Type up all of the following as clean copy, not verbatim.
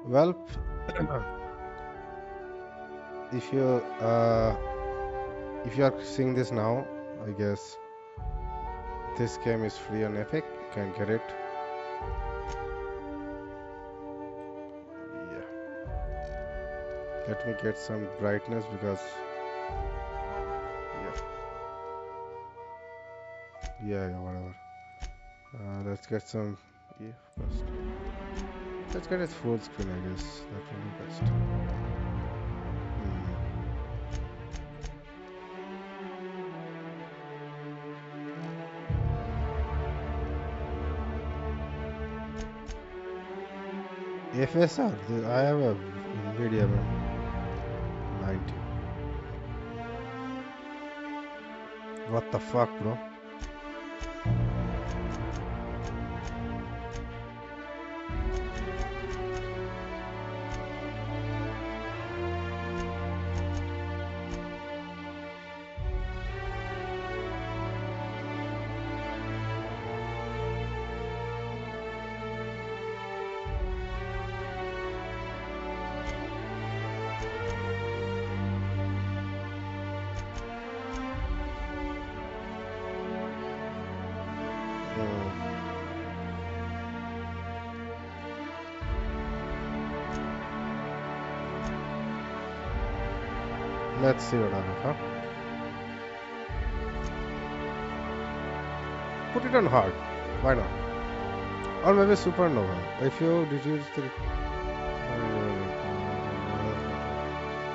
Well, if you uh, if you are seeing this now, I guess this game is free on Epic. You can get it. Yeah. Let me get some brightness because yeah, whatever. Let's get some. Yeah, first. Let's get it full screen, I guess. That will be best. FSR. I have a Nvidia man. 90. What the fuck, bro? Hmm. Let's see what happens, huh? Put it on hard. Why not? Or maybe supernova. If you reduce the.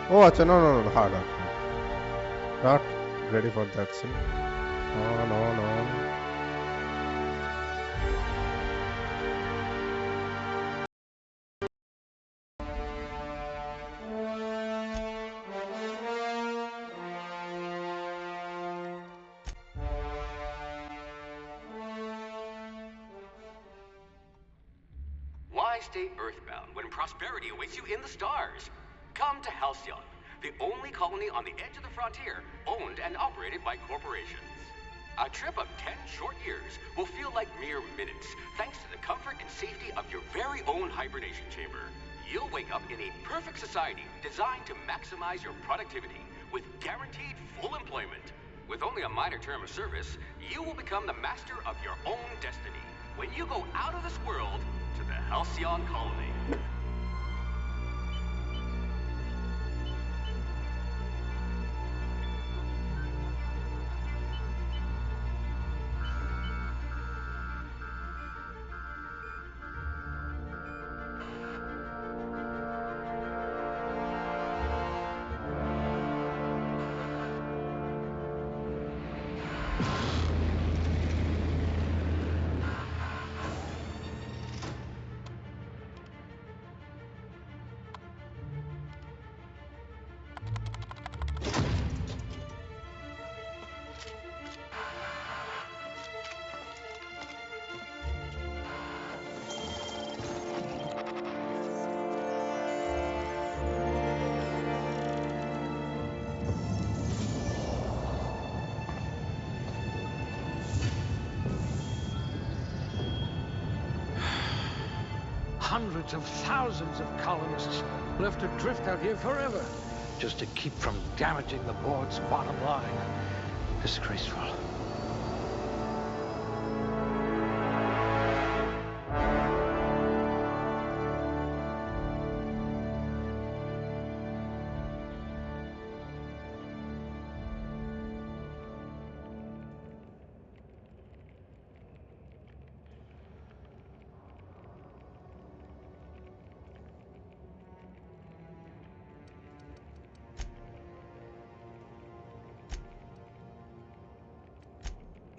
Oh, acha, no, hard, hard. Not ready for that scene. No. Why stay earthbound when prosperity awaits you in the stars? Come to Halcyon, the only colony on the edge of the frontier, owned and operated by corporations. A trip of 10 short years will feel like mere minutes, thanks to the comfort and safety of your very own hibernation chamber. You'll wake up in a perfect society designed to maximize your productivity with guaranteed full employment. With only a minor term of service, you will become the master of your own destiny when you go out of this world to the Halcyon Colony. Hundreds of thousands of colonists left to drift out here forever, just to keep from damaging the board's bottom line. Disgraceful.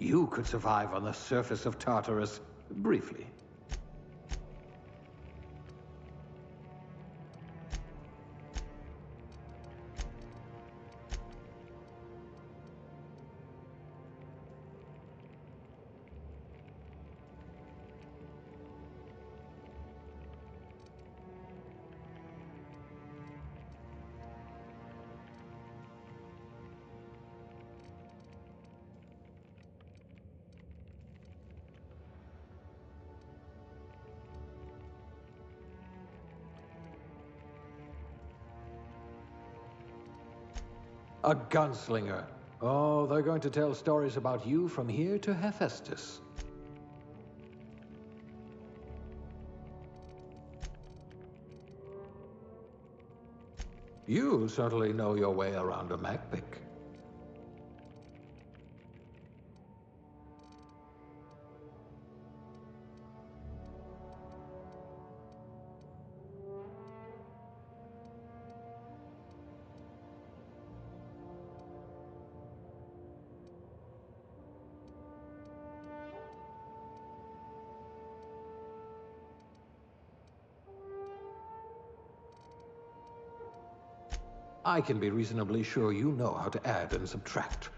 You could survive on the surface of Tartarus, briefly. A gunslinger. Oh, they're going to tell stories about you from here to Hephaestus. You certainly know your way around a Macpic. I can be reasonably sure you know how to add and subtract.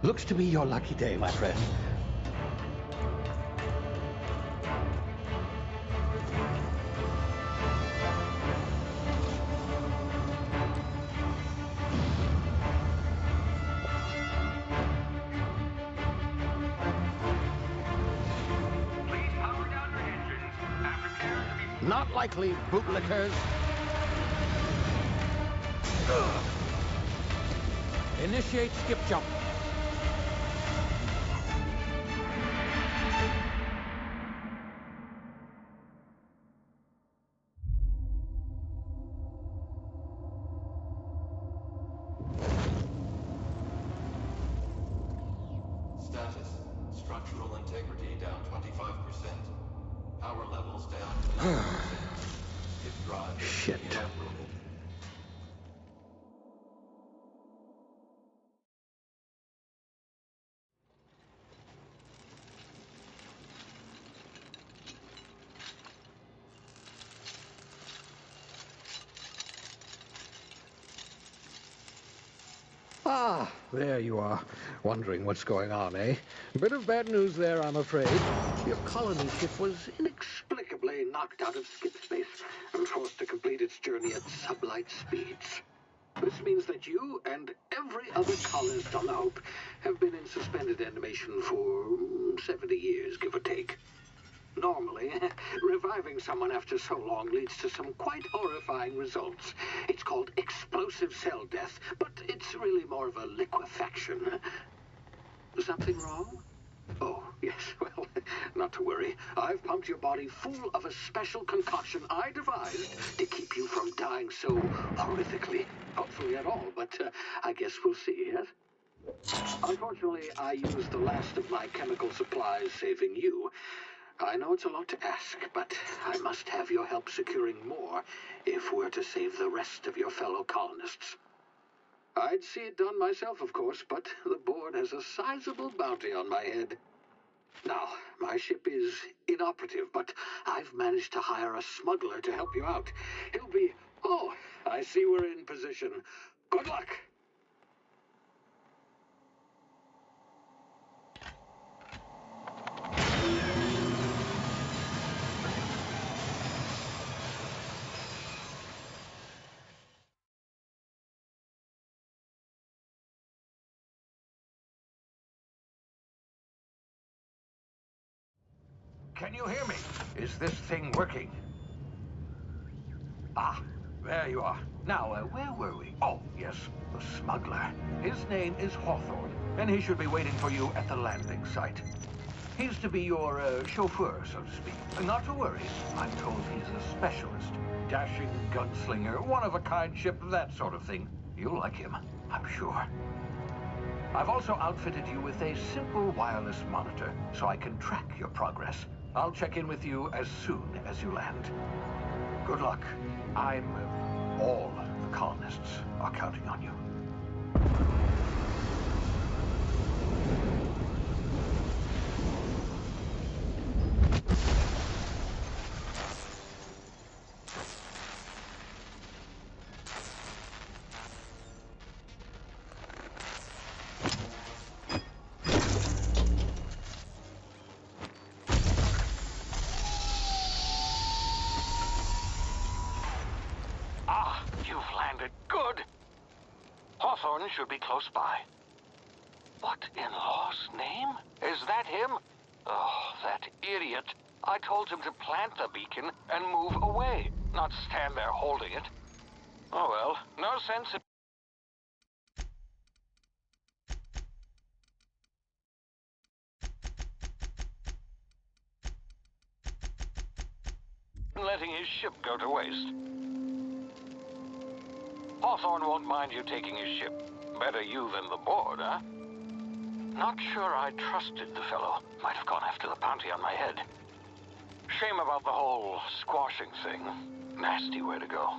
Looks to be your lucky day, my friend. Please power down your engines and prepare to be... Not likely, bootlickers. Initiate skip jump. Shit. Ah, there you are. Wondering what's going on, eh? Bit of bad news there, I'm afraid. Your colony ship was inexplicably knocked out of skip space and forced to complete its journey at sublight speeds. This means that you and every other colonist on the Hope have been in suspended animation for 70 years, give or take. Normally, reviving someone after so long leads to some quite horrifying results. It's called explosive cell death, but it's really more of a liquefaction. Something wrong? Oh, yes, well, not to worry. I've pumped your body full of a special concoction I devised to keep you from dying so horrifically. Hopefully at all, but I guess we'll see, yes? Unfortunately, I used the last of my chemical supplies saving you. I know it's a lot to ask, but I must have your help securing more if we're to save the rest of your fellow colonists. I'd see it done myself, of course, but the board has a sizable bounty on my head. Now, my ship is inoperative, but I've managed to hire a smuggler to help you out. He'll be... Oh, I see we're in position. Good luck! Can you hear me? Is this thing working? Ah, there you are. Now, where were we? Oh, yes, the smuggler. His name is Hawthorne, and he should be waiting for you at the landing site. He's to be your chauffeur, so to speak. Not to worry. I'm told he's a specialist. Dashing gunslinger, one-of-a-kind ship, that sort of thing. You'll like him, I'm sure. I've also outfitted you with a simple wireless monitor, so I can track your progress. I'll check in with you as soon as you land. Good luck. All the colonists are counting on you. Ah, you've landed. Good. Hawthorne should be close by. What in law's name? Is that him? Oh, that idiot. I told him to plant the beacon and move away, not stand there holding it. Oh well, no sense in letting his ship go to waste. Hawthorne won't mind you taking his ship. Better you than the board, huh? Not sure I trusted the fellow. Might have gone after the bounty on my head. Shame about the whole squashing thing. Nasty way to go.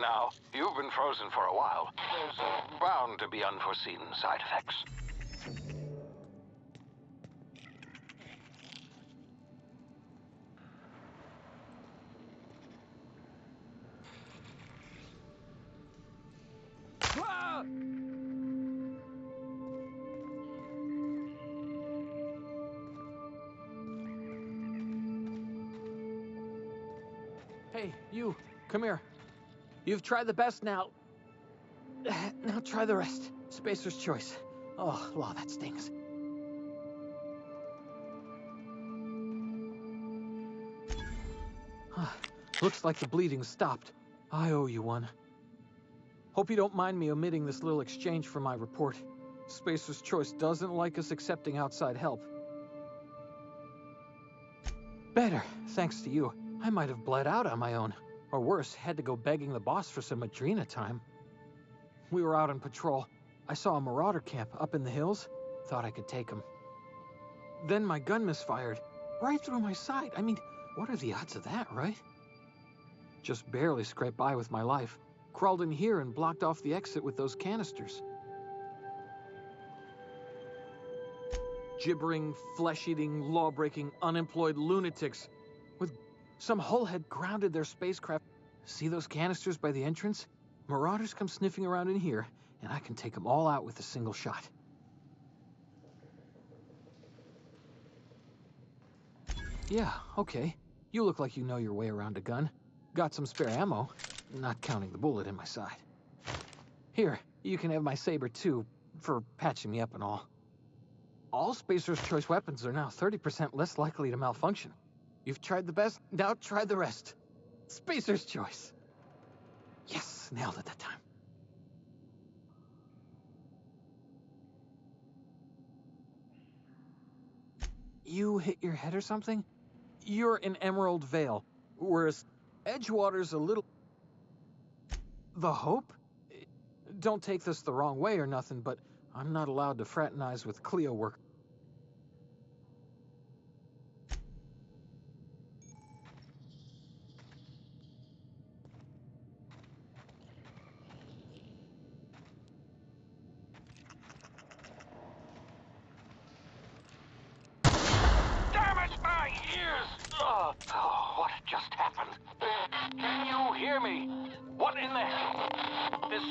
now. You've been frozen for a while. There's bound to be unforeseen side effects. Ah! Hey, you, come here. You've tried the best now. Now try the rest. Spacer's choice. Oh, law, that stings. Looks like the bleeding stopped. I owe you one. Hope you don't mind me omitting this little exchange from my report. Spacer's choice doesn't like us accepting outside help. Better, thanks to you. I might have bled out on my own. Or worse, had to go begging the boss for some Adrena time. We were out on patrol. I saw a marauder camp up in the hills. Thought I could take him. Then my gun misfired. Right through my side. I mean, what are the odds of that, right? Just barely scraped by with my life. Crawled in here and blocked off the exit with those canisters. Gibbering, flesh-eating, law-breaking, unemployed lunatics. With some hullhead grounded their spacecraft. See those canisters by the entrance? Marauders come sniffing around in here, and I can take them all out with a single shot. Yeah, okay. You look like you know your way around a gun. Got some spare ammo, not counting the bullet in my side. Here, you can have my saber too, for patching me up and all. All Spacer's choice weapons are now 30% less likely to malfunction. You've tried the best, now try the rest. Spacer's choice. Yes, nailed it that time. You hit your head or something? You're in Emerald Vale, whereas Edgewater's a little... The Hope? Don't take this the wrong way or nothing, but I'm not allowed to fraternize with Cleo work. Damn it, my ears! Oh, what just happened? Can you hear me? What in the hell? This...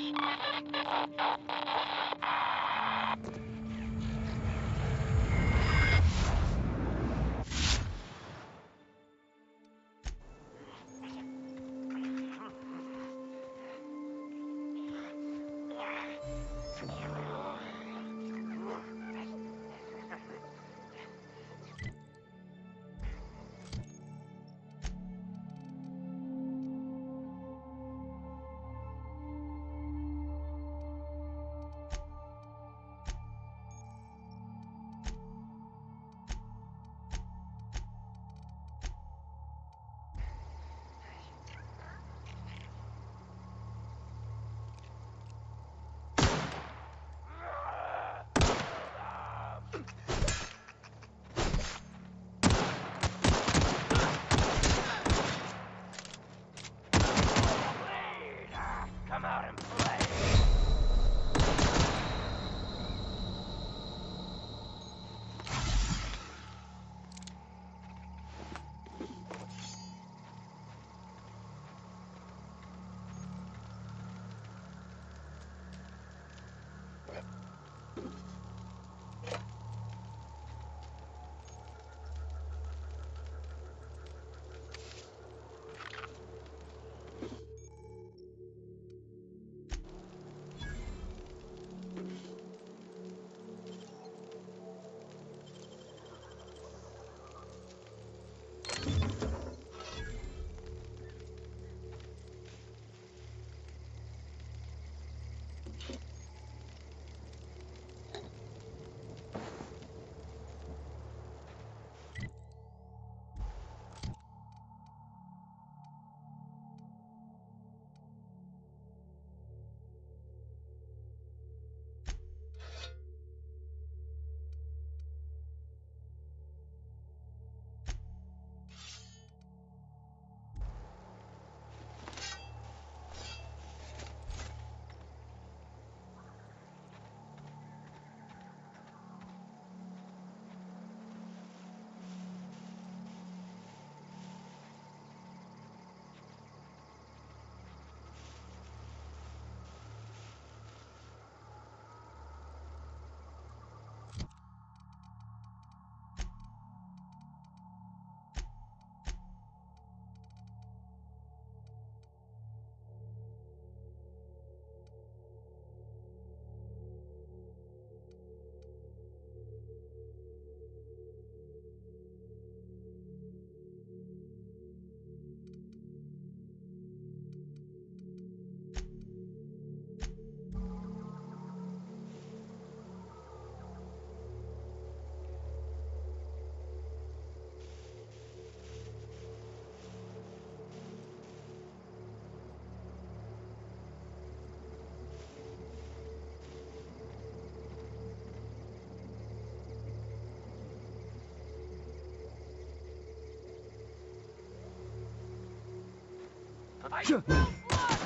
I smell blood,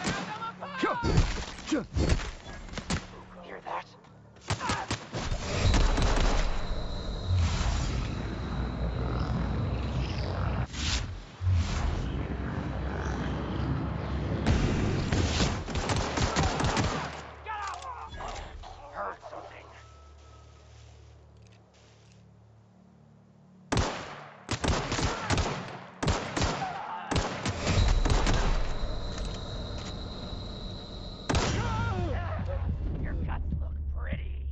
and I'm a Hear that? Heard something. Your guts look pretty.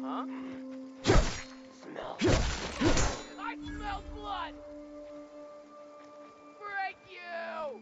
Huh? Smell. I smell blood! Break you!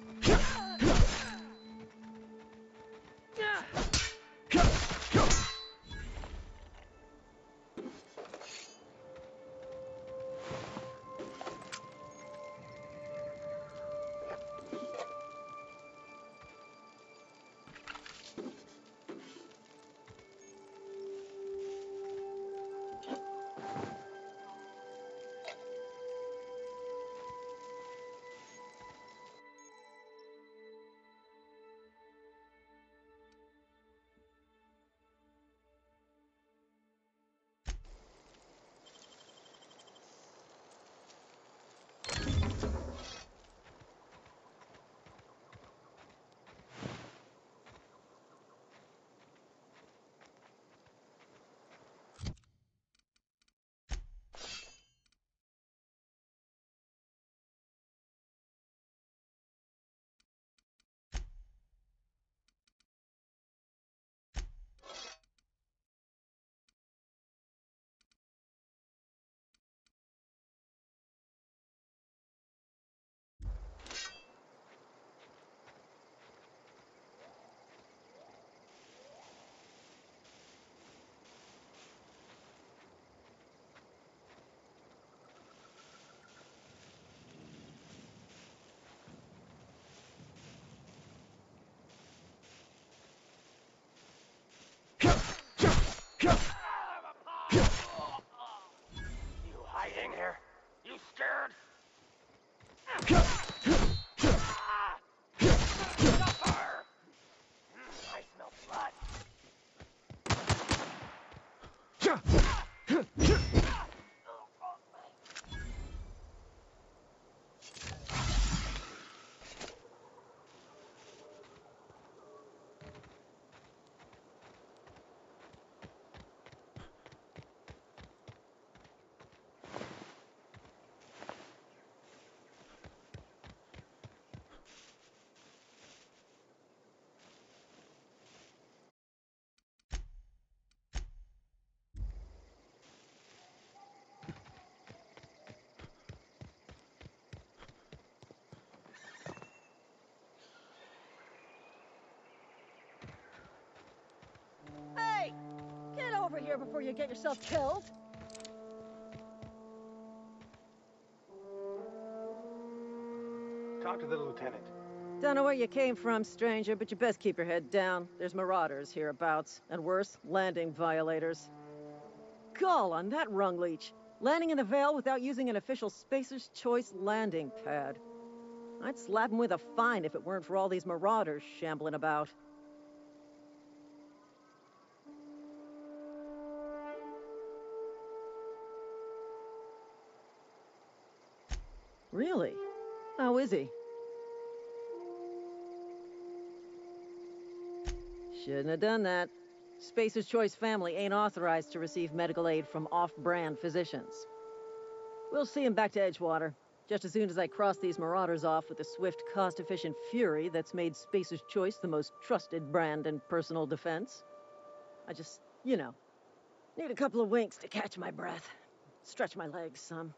You hiding here? You scared? Suffer! I smell blood. Hey! Get over here before you get yourself killed! Talk to the lieutenant. Don't know where you came from, stranger, but you best keep your head down. There's marauders hereabouts, and worse, landing violators. Gall on that rung leech! Landing in the Vale without using an official Spacer's Choice landing pad. I'd slap him with a fine if it weren't for all these marauders shambling about. Really? How is he? Shouldn't have done that. Spacer's Choice family ain't authorized to receive medical aid from off-brand physicians. We'll see him back to Edgewater, just as soon as I cross these marauders off with the swift, cost-efficient fury that's made Spacer's Choice the most trusted brand in personal defense. I just, need a couple of winks to catch my breath. Stretch my legs some.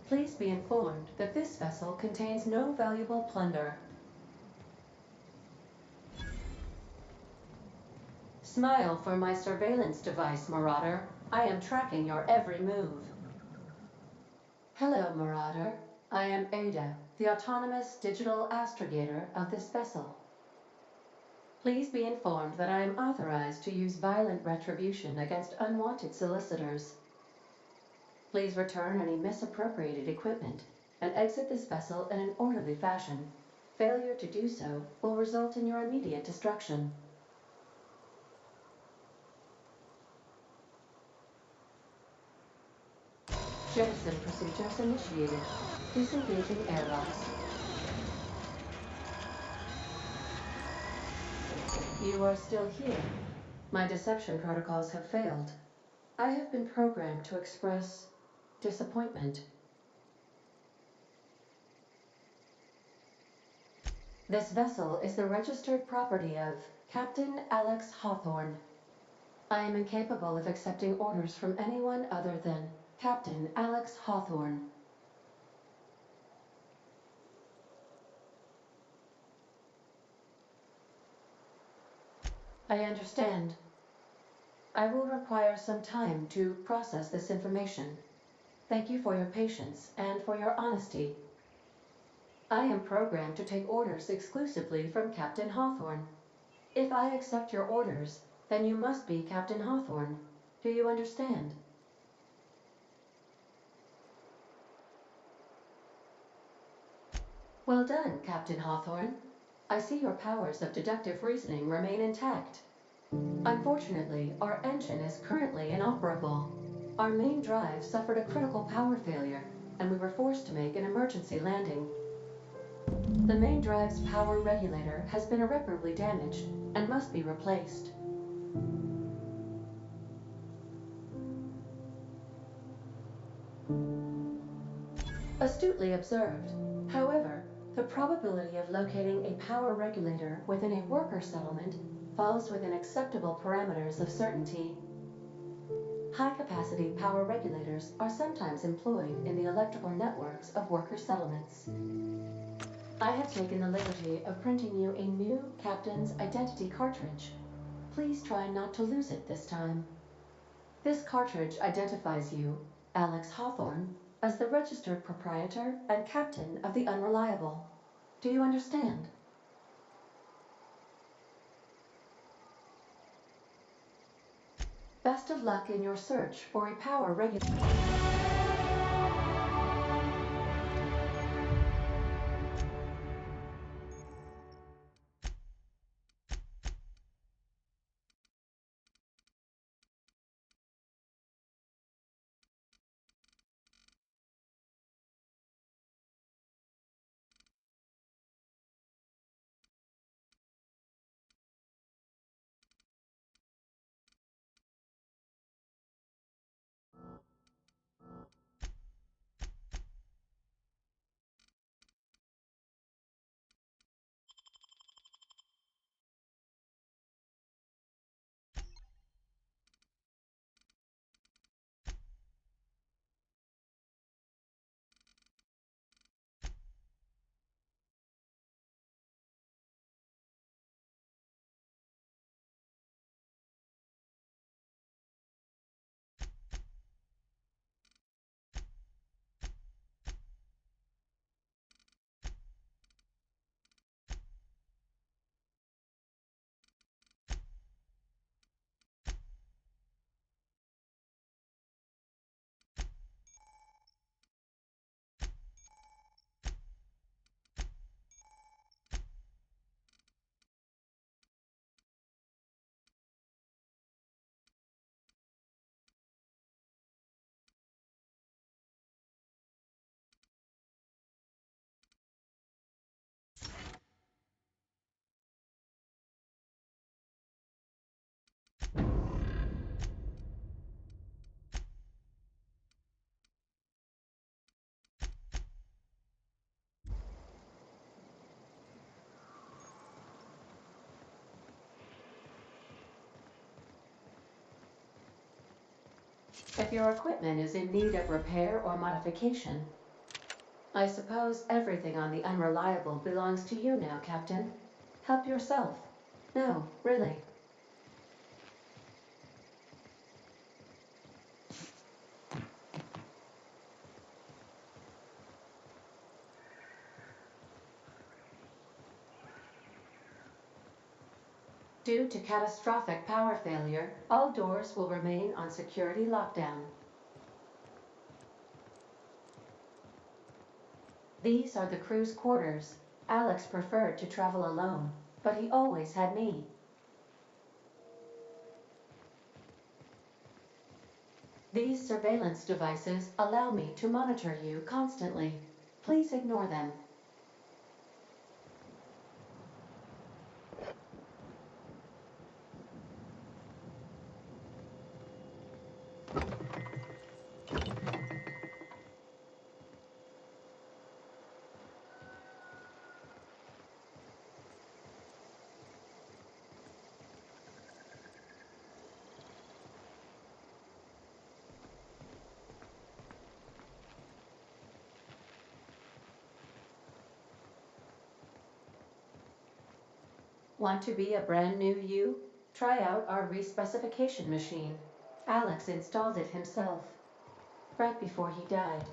Please be informed that this vessel contains no valuable plunder. Smile for my surveillance device, Marauder. I am tracking your every move. Hello, Marauder. I am Ada, the autonomous digital astrogator of this vessel. Please be informed that I am authorized to use violent retribution against unwanted solicitors. Please return any misappropriated equipment and exit this vessel in an orderly fashion. Failure to do so will result in your immediate destruction. Jettison procedures initiated. Disengaging airlocks. You are still here. My deception protocols have failed. I have been programmed to express disappointment. This vessel is the registered property of Captain Alex Hawthorne. I am incapable of accepting orders from anyone other than Captain Alex Hawthorne. I understand. I will require some time to process this information. Thank you for your patience and for your honesty. I am programmed to take orders exclusively from Captain Hawthorne. If I accept your orders, then you must be Captain Hawthorne. Do you understand? Well done, Captain Hawthorne. I see your powers of deductive reasoning remain intact. Unfortunately, our engine is currently inoperable. Our main drive suffered a critical power failure, and we were forced to make an emergency landing. The main drive's power regulator has been irreparably damaged and must be replaced. Astutely observed. However, the probability of locating a power regulator within a worker settlement falls within acceptable parameters of certainty. High-capacity power regulators are sometimes employed in the electrical networks of worker settlements. I have taken the liberty of printing you a new Captain's Identity cartridge. Please try not to lose it this time. This cartridge identifies you, Alex Hawthorne, as the registered proprietor and captain of the Unreliable. Do you understand? Best of luck in your search for a power regulator. If your equipment is in need of repair or modification, I suppose everything on the Unreliable belongs to you now, Captain. Help yourself. No, really. Due to catastrophic power failure, all doors will remain on security lockdown. These are the crew's quarters. Alex preferred to travel alone, but he always had me. These surveillance devices allow me to monitor you constantly. Please ignore them. Want to be a brand new you? Try out our respecification machine. Alex installed it himself, right before he died.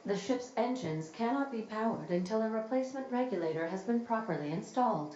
The ship's engines cannot be powered until a replacement regulator has been properly installed.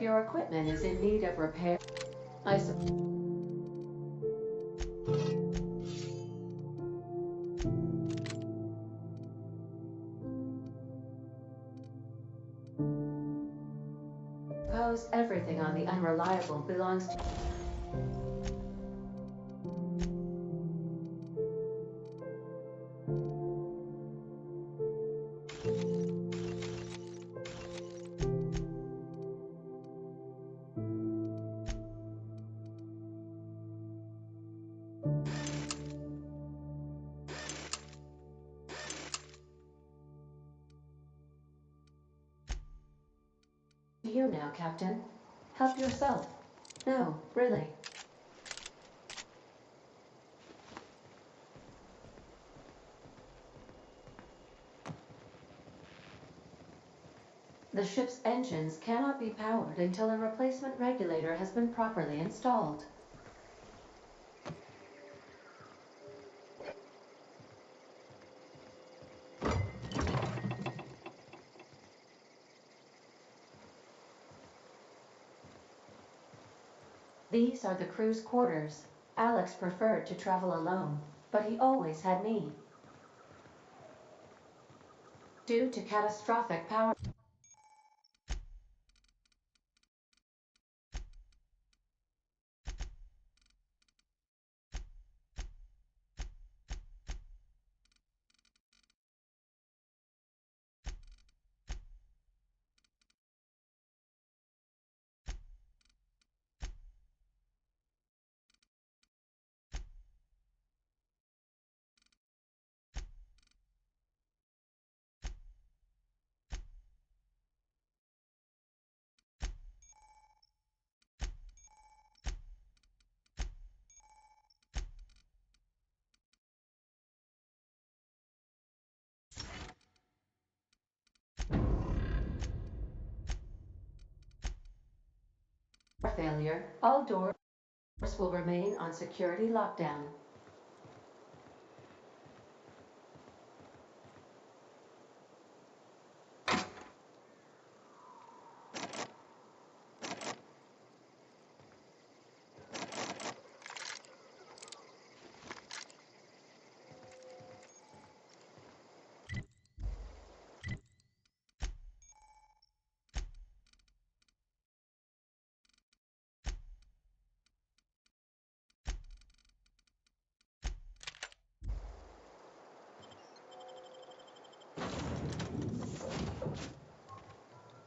your equipment is in need of repair, I suppose everything on the Unreliable belongs to... You now, Captain. Help yourself. No, really. The ship's engines cannot be powered until a replacement regulator has been properly installed. These are the crew's quarters. Alex preferred to travel alone, but he always had me. Due to catastrophic power... failure, all doors will remain on security lockdown.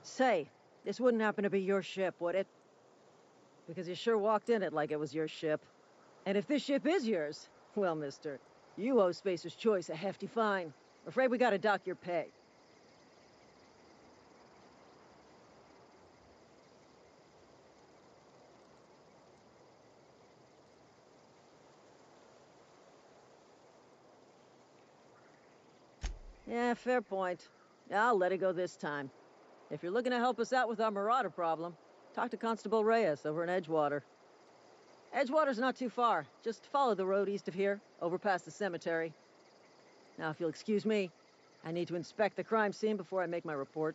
Say, this wouldn't happen to be your ship, would it? Because you sure walked in it like it was your ship. And if this ship is yours, well, mister, you owe Spacer's Choice a hefty fine. Afraid we gotta dock your pay. Yeah, fair point. I'll let it go this time. If you're looking to help us out with our marauder problem, talk to Constable Reyes over in Edgewater. Edgewater's not too far. Just follow the road east of here, over past the cemetery. Now, if you'll excuse me, I need to inspect the crime scene before I make my report.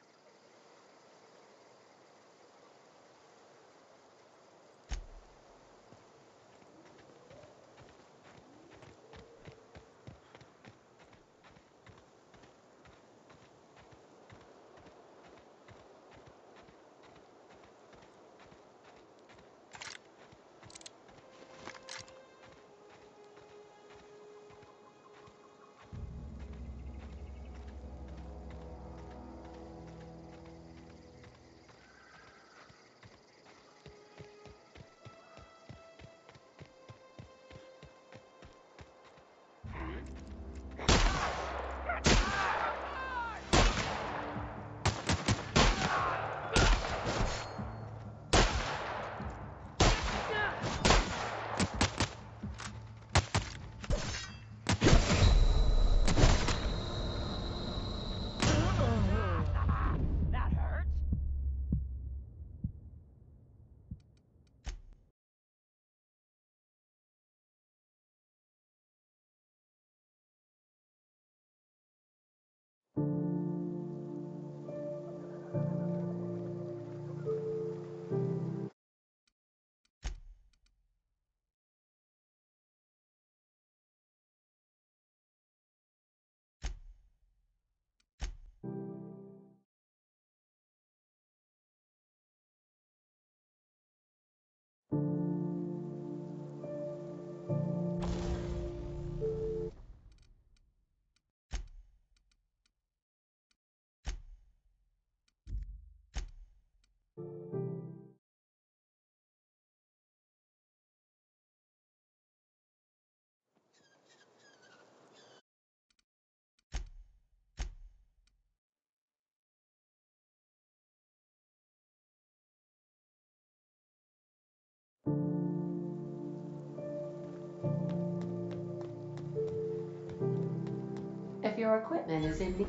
your equipment is in need.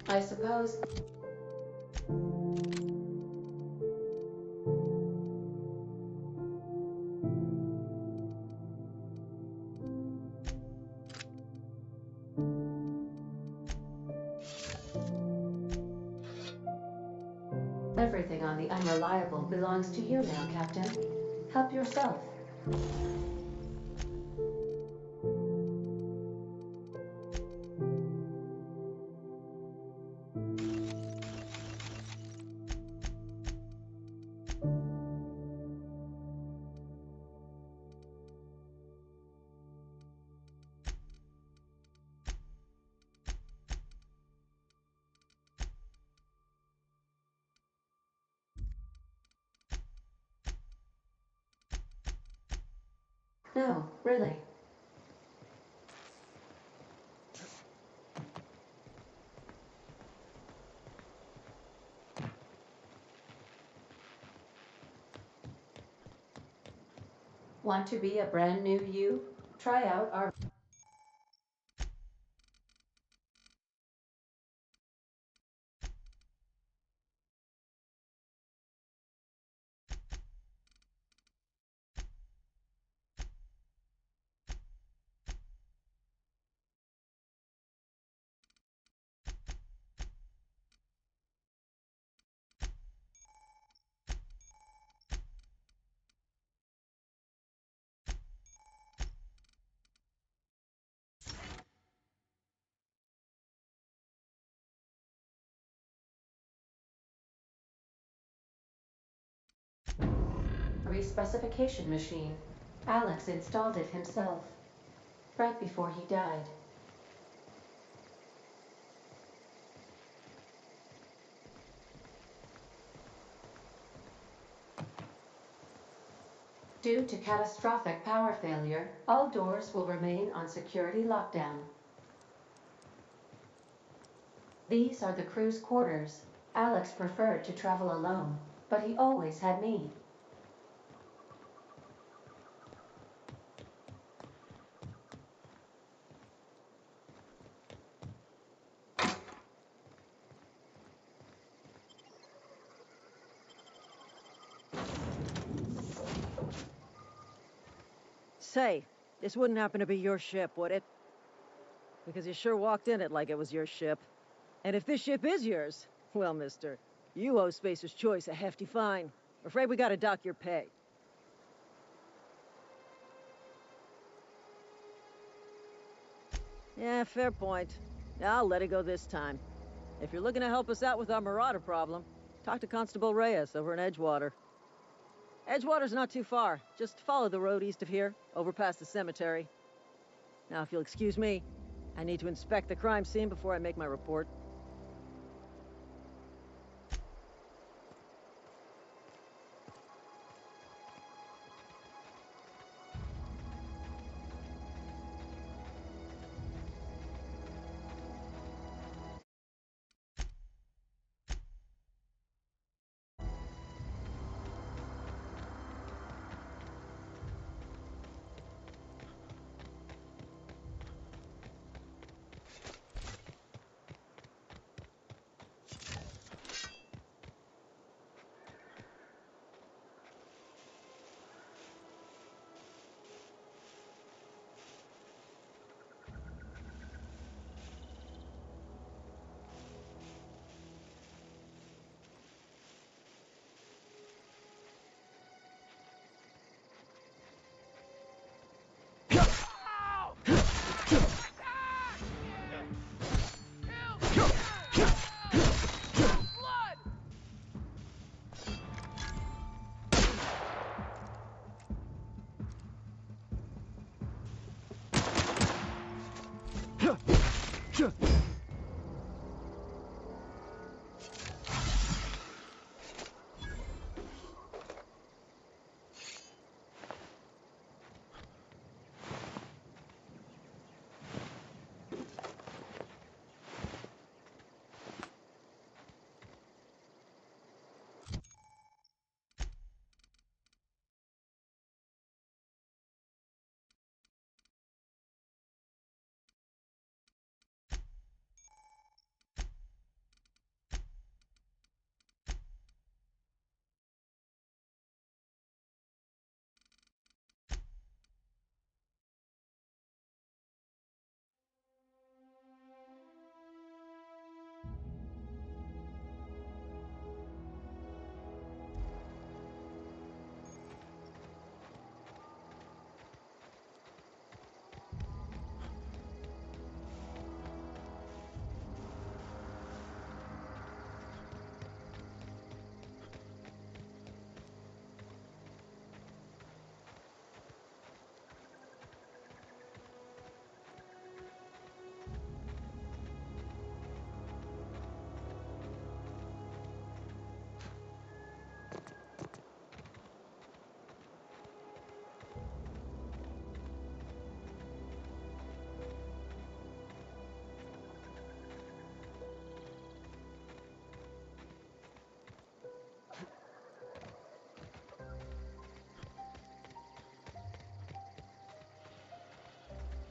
I suppose. Everything on the Unreliable belongs to you now, Captain. Help yourself. No, really. Want to be a brand new you? Try out our respecification machine. Alex installed it himself, right before he died. Due to catastrophic power failure, all doors will remain on security lockdown. These are the crew's quarters. Alex preferred to travel alone, but he always had me. Say, this wouldn't happen to be your ship, would it? Because you sure walked in it like it was your ship. And if this ship is yours, well, mister, you owe Spacer's Choice a hefty fine. Afraid we gotta dock your pay. Yeah, fair point. I'll let it go this time. If you're looking to help us out with our marauder problem, talk to Constable Reyes over in Edgewater. Edgewater's not too far. Just follow the road east of here, over past the cemetery. Now, if you'll excuse me, I need to inspect the crime scene before I make my report.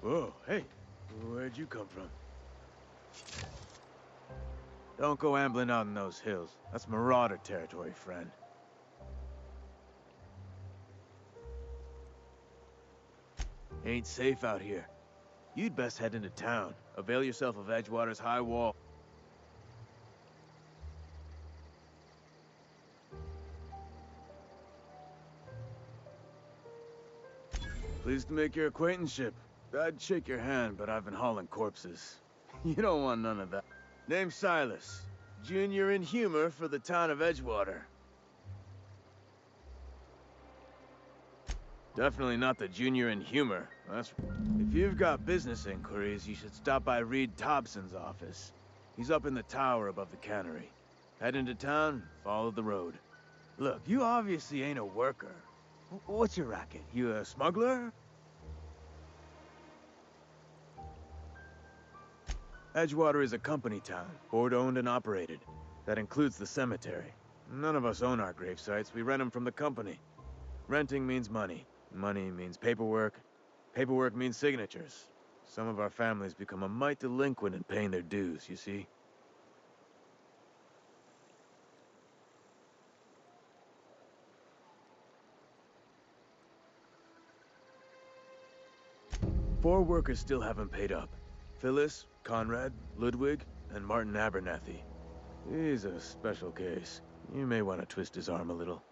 Oh, hey. Where'd you come from? Don't go ambling out in those hills. That's marauder territory, friend. Ain't safe out here. You'd best head into town. Avail yourself of Edgewater's high wall. Pleased to make your acquaintanceship. I'd shake your hand, but I've been hauling corpses. You don't want none of that. Name's Silas. Junior in humor for the town of Edgewater. Definitely not the junior in humor. If you've got business inquiries, you should stop by Reed Thompson's office. He's up in the tower above the cannery. Head into town, follow the road. Look, you obviously ain't a worker. What's your racket? You a smuggler? Edgewater is a company town, board-owned and operated. That includes the cemetery. None of us own our grave sites, we rent them from the company. Renting means money. Money means paperwork. Paperwork means signatures. Some of our families become a mite delinquent in paying their dues, you see? Four workers still haven't paid up. Phyllis, Conrad, Ludwig, and Martin Abernathy. He's a special case. You may want to twist his arm a little.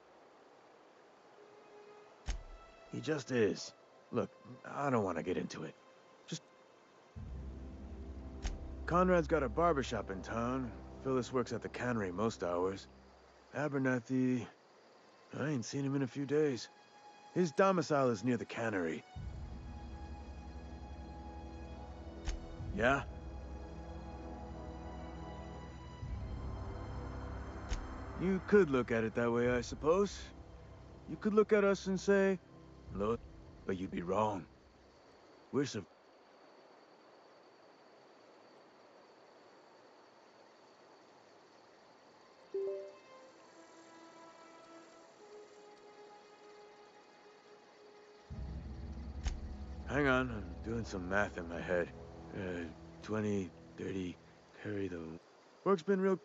He just is. Look, I don't want to get into it. Just... Conrad's got a barbershop in town. Phyllis works at the cannery most hours. Abernathy... I ain't seen him in a few days. His domicile is near the cannery. Yeah? You could look at it that way, I suppose. You could look at us and say, look, but you'd be wrong. We're so... Hang on, I'm doing some math in my head. 20, 30, carry the... Work's been real...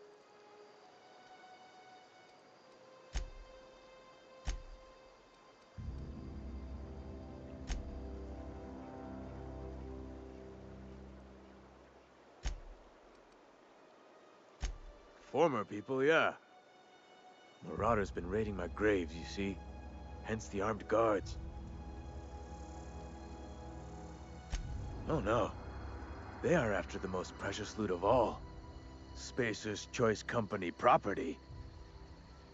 Former people, yeah. Marauders been raiding my graves, you see. Hence the armed guards. Oh no. They are after the most precious loot of all. Spacer's Choice Company property.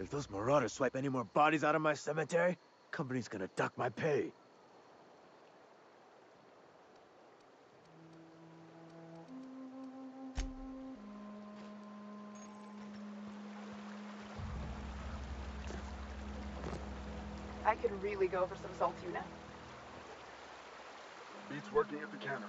If those marauders swipe any more bodies out of my cemetery, company's gonna duck my pay. I could really go for some salt tuna. Beats working at the cannery.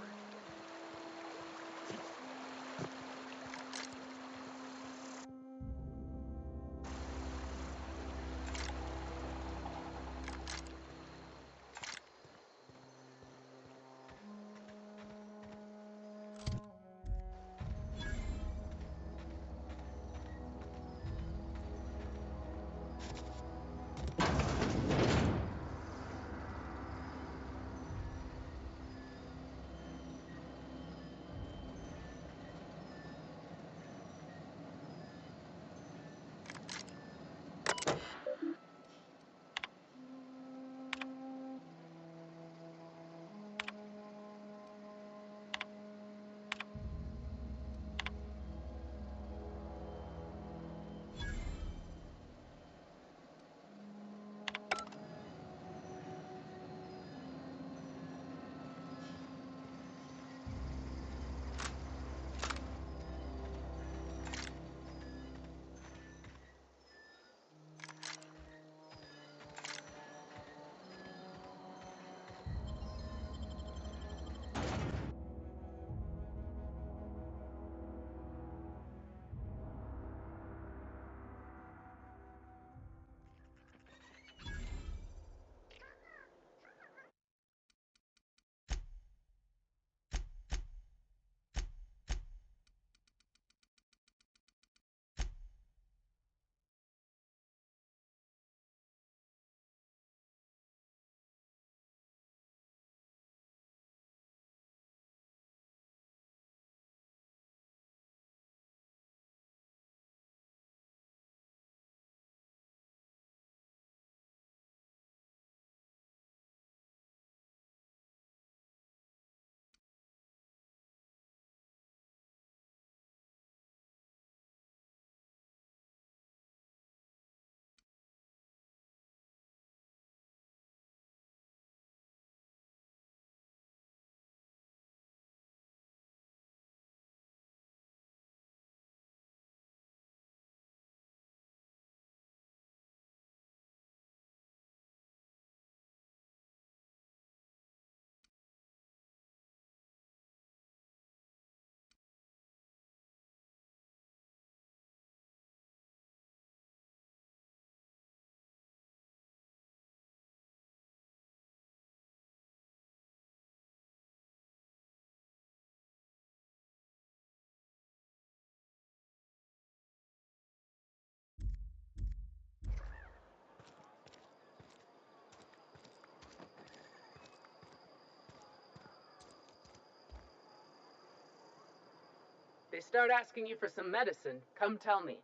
they start asking you for some medicine, come tell me.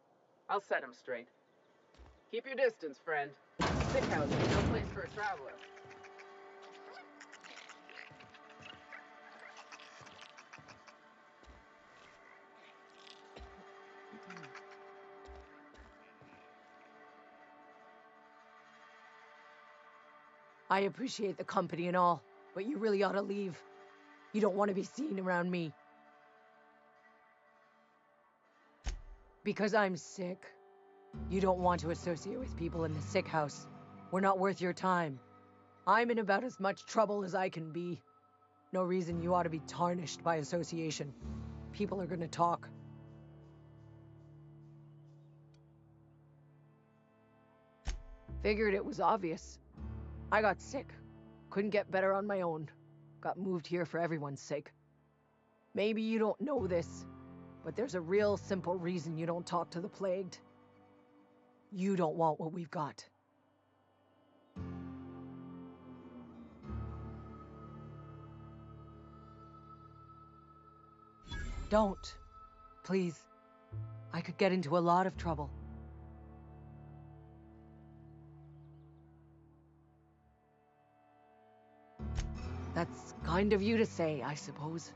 I'll set them straight. Keep your distance, friend. Sick house is no place for a traveler. I appreciate the company and all, but you really ought to leave. You don't want to be seen around me. Because I'm sick. You don't want to associate with people in the sick house. We're not worth your time. I'm in about as much trouble as I can be. No reason you ought to be tarnished by association. People are gonna talk. Figured it was obvious. I got sick. Couldn't get better on my own. Got moved here for everyone's sake. Maybe you don't know this, but there's a real simple reason you don't talk to the plagued. You don't want what we've got. Don't. Please. I could get into a lot of trouble. That's kind of you to say, I suppose.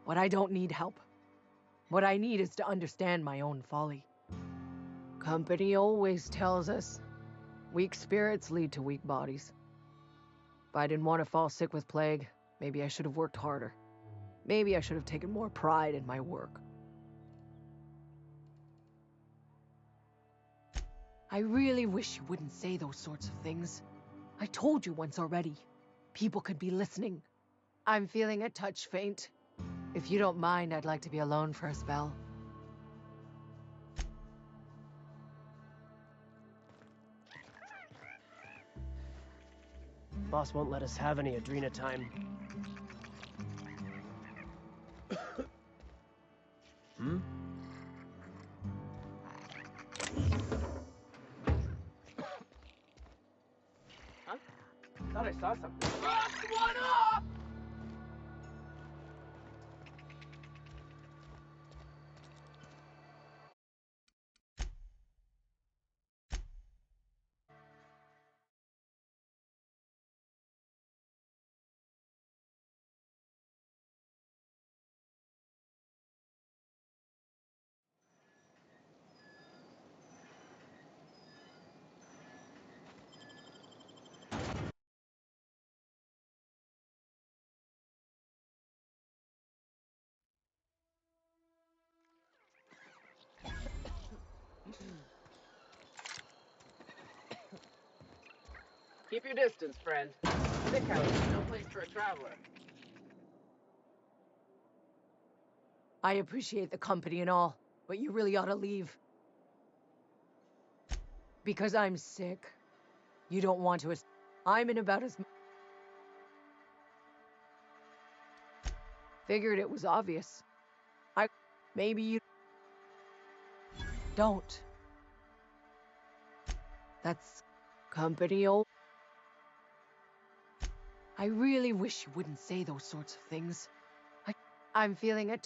But I don't need help. What I need is to understand my own folly. Company always tells us, weak spirits lead to weak bodies. If I didn't want to fall sick with plague, maybe I should have worked harder. Maybe I should have taken more pride in my work. I really wish you wouldn't say those sorts of things. I told you once already. People could be listening. I'm feeling a touch faint. If you don't mind, I'd like to be alone for a spell. Boss won't let us have any Adrena time. Hmm? Huh? Thought I saw something. Rock one up! Keep your distance, friend. Sick house is no place for a traveler. I appreciate the company and all, but you really ought to leave. Because I'm sick. You don't want to. I'm in about as. Figured it was obvious. Maybe you. Don't. That's company old. I really wish you wouldn't say those sorts of things. I'm feeling a.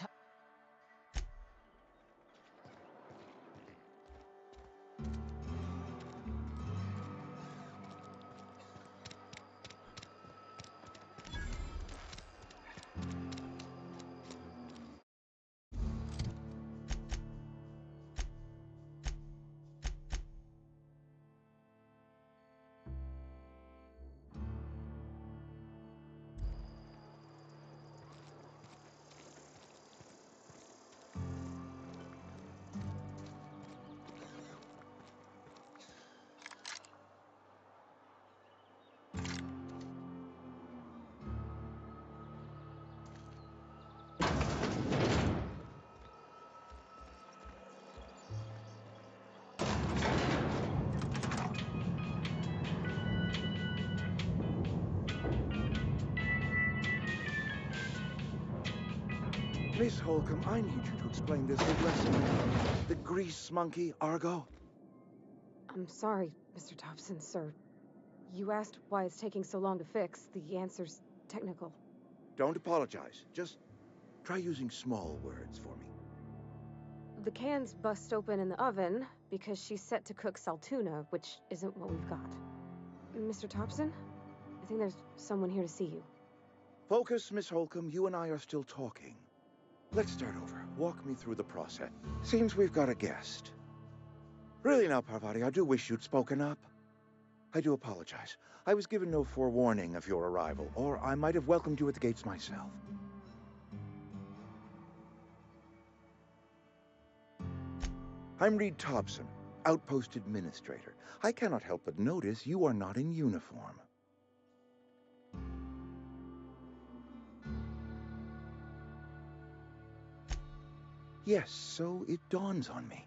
Miss Holcomb, I need you to explain this big lesson. The grease monkey, Argo. I'm sorry, Mr. Thompson, sir. You asked why it's taking so long to fix. The answer's technical. Don't apologize. Just try using small words for me. the cans bust open in the oven because she's set to cook saltuna, which isn't what we've got. Mr. Thompson? I think there's someone here to see you. Focus, Miss Holcomb. You and I are still talking. Let's start over. Walk me through the process. Seems we've got a guest. Really now, Parvati, I do wish you'd spoken up. I do apologize. I was given no forewarning of your arrival, or I might have welcomed you at the gates myself. I'm Reed Thompson, Outpost Administrator. I cannot help but notice you are not in uniform. Yes, so it dawns on me.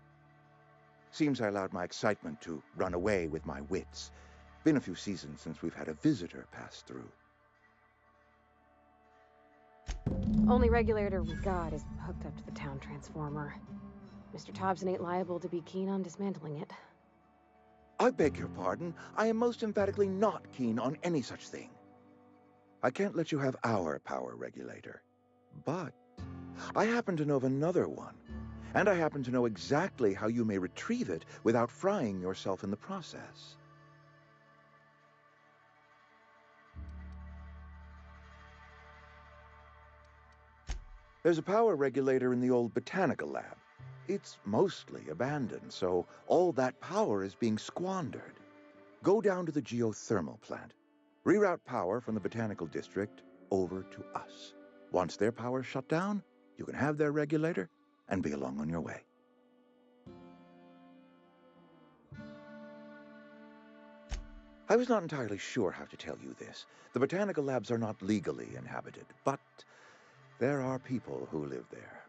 Seems I allowed my excitement to run away with my wits. Been a few seasons since we've had a visitor pass through. Only regulator we've got is hooked up to the town transformer. Mr. Thompson ain't liable to be keen on dismantling it. I beg your pardon. I am most emphatically not keen on any such thing. I can't let you have our power regulator. But I happen to know of another one. And I happen to know exactly how you may retrieve it without frying yourself in the process. There's a power regulator in the old botanical lab. It's mostly abandoned, so all that power is being squandered. Go down to the geothermal plant. Reroute power from the botanical district over to us. Once their power's shut down, you can have their regulator and be along on your way. I was not entirely sure how to tell you this. The botanical labs are not legally inhabited, but there are people who live there.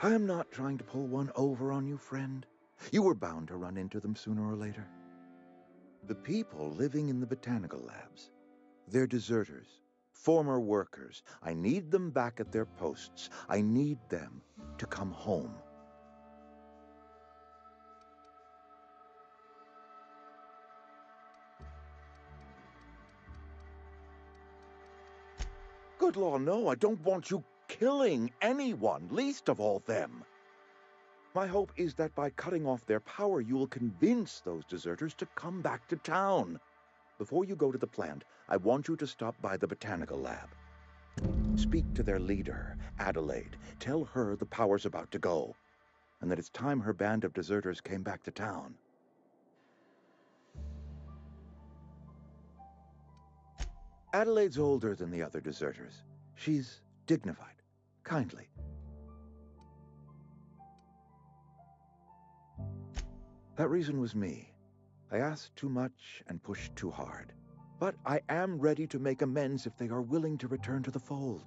I am not trying to pull one over on you, friend. You were bound to run into them sooner or later. The people living in the botanical labs, they're deserters, former workers. I need them back at their posts. I need them to come home. Good law, no, I don't want you killing anyone, least of all them. My hope is that by cutting off their power, you will convince those deserters to come back to town. Before you go to the plant, I want you to stop by the botanical lab. Speak to their leader, Adelaide. Tell her the power's about to go, and that it's time her band of deserters came back to town. Adelaide's older than the other deserters. She's dignified, kindly. That reason was me. I asked too much and pushed too hard. But I am ready to make amends if they are willing to return to the fold.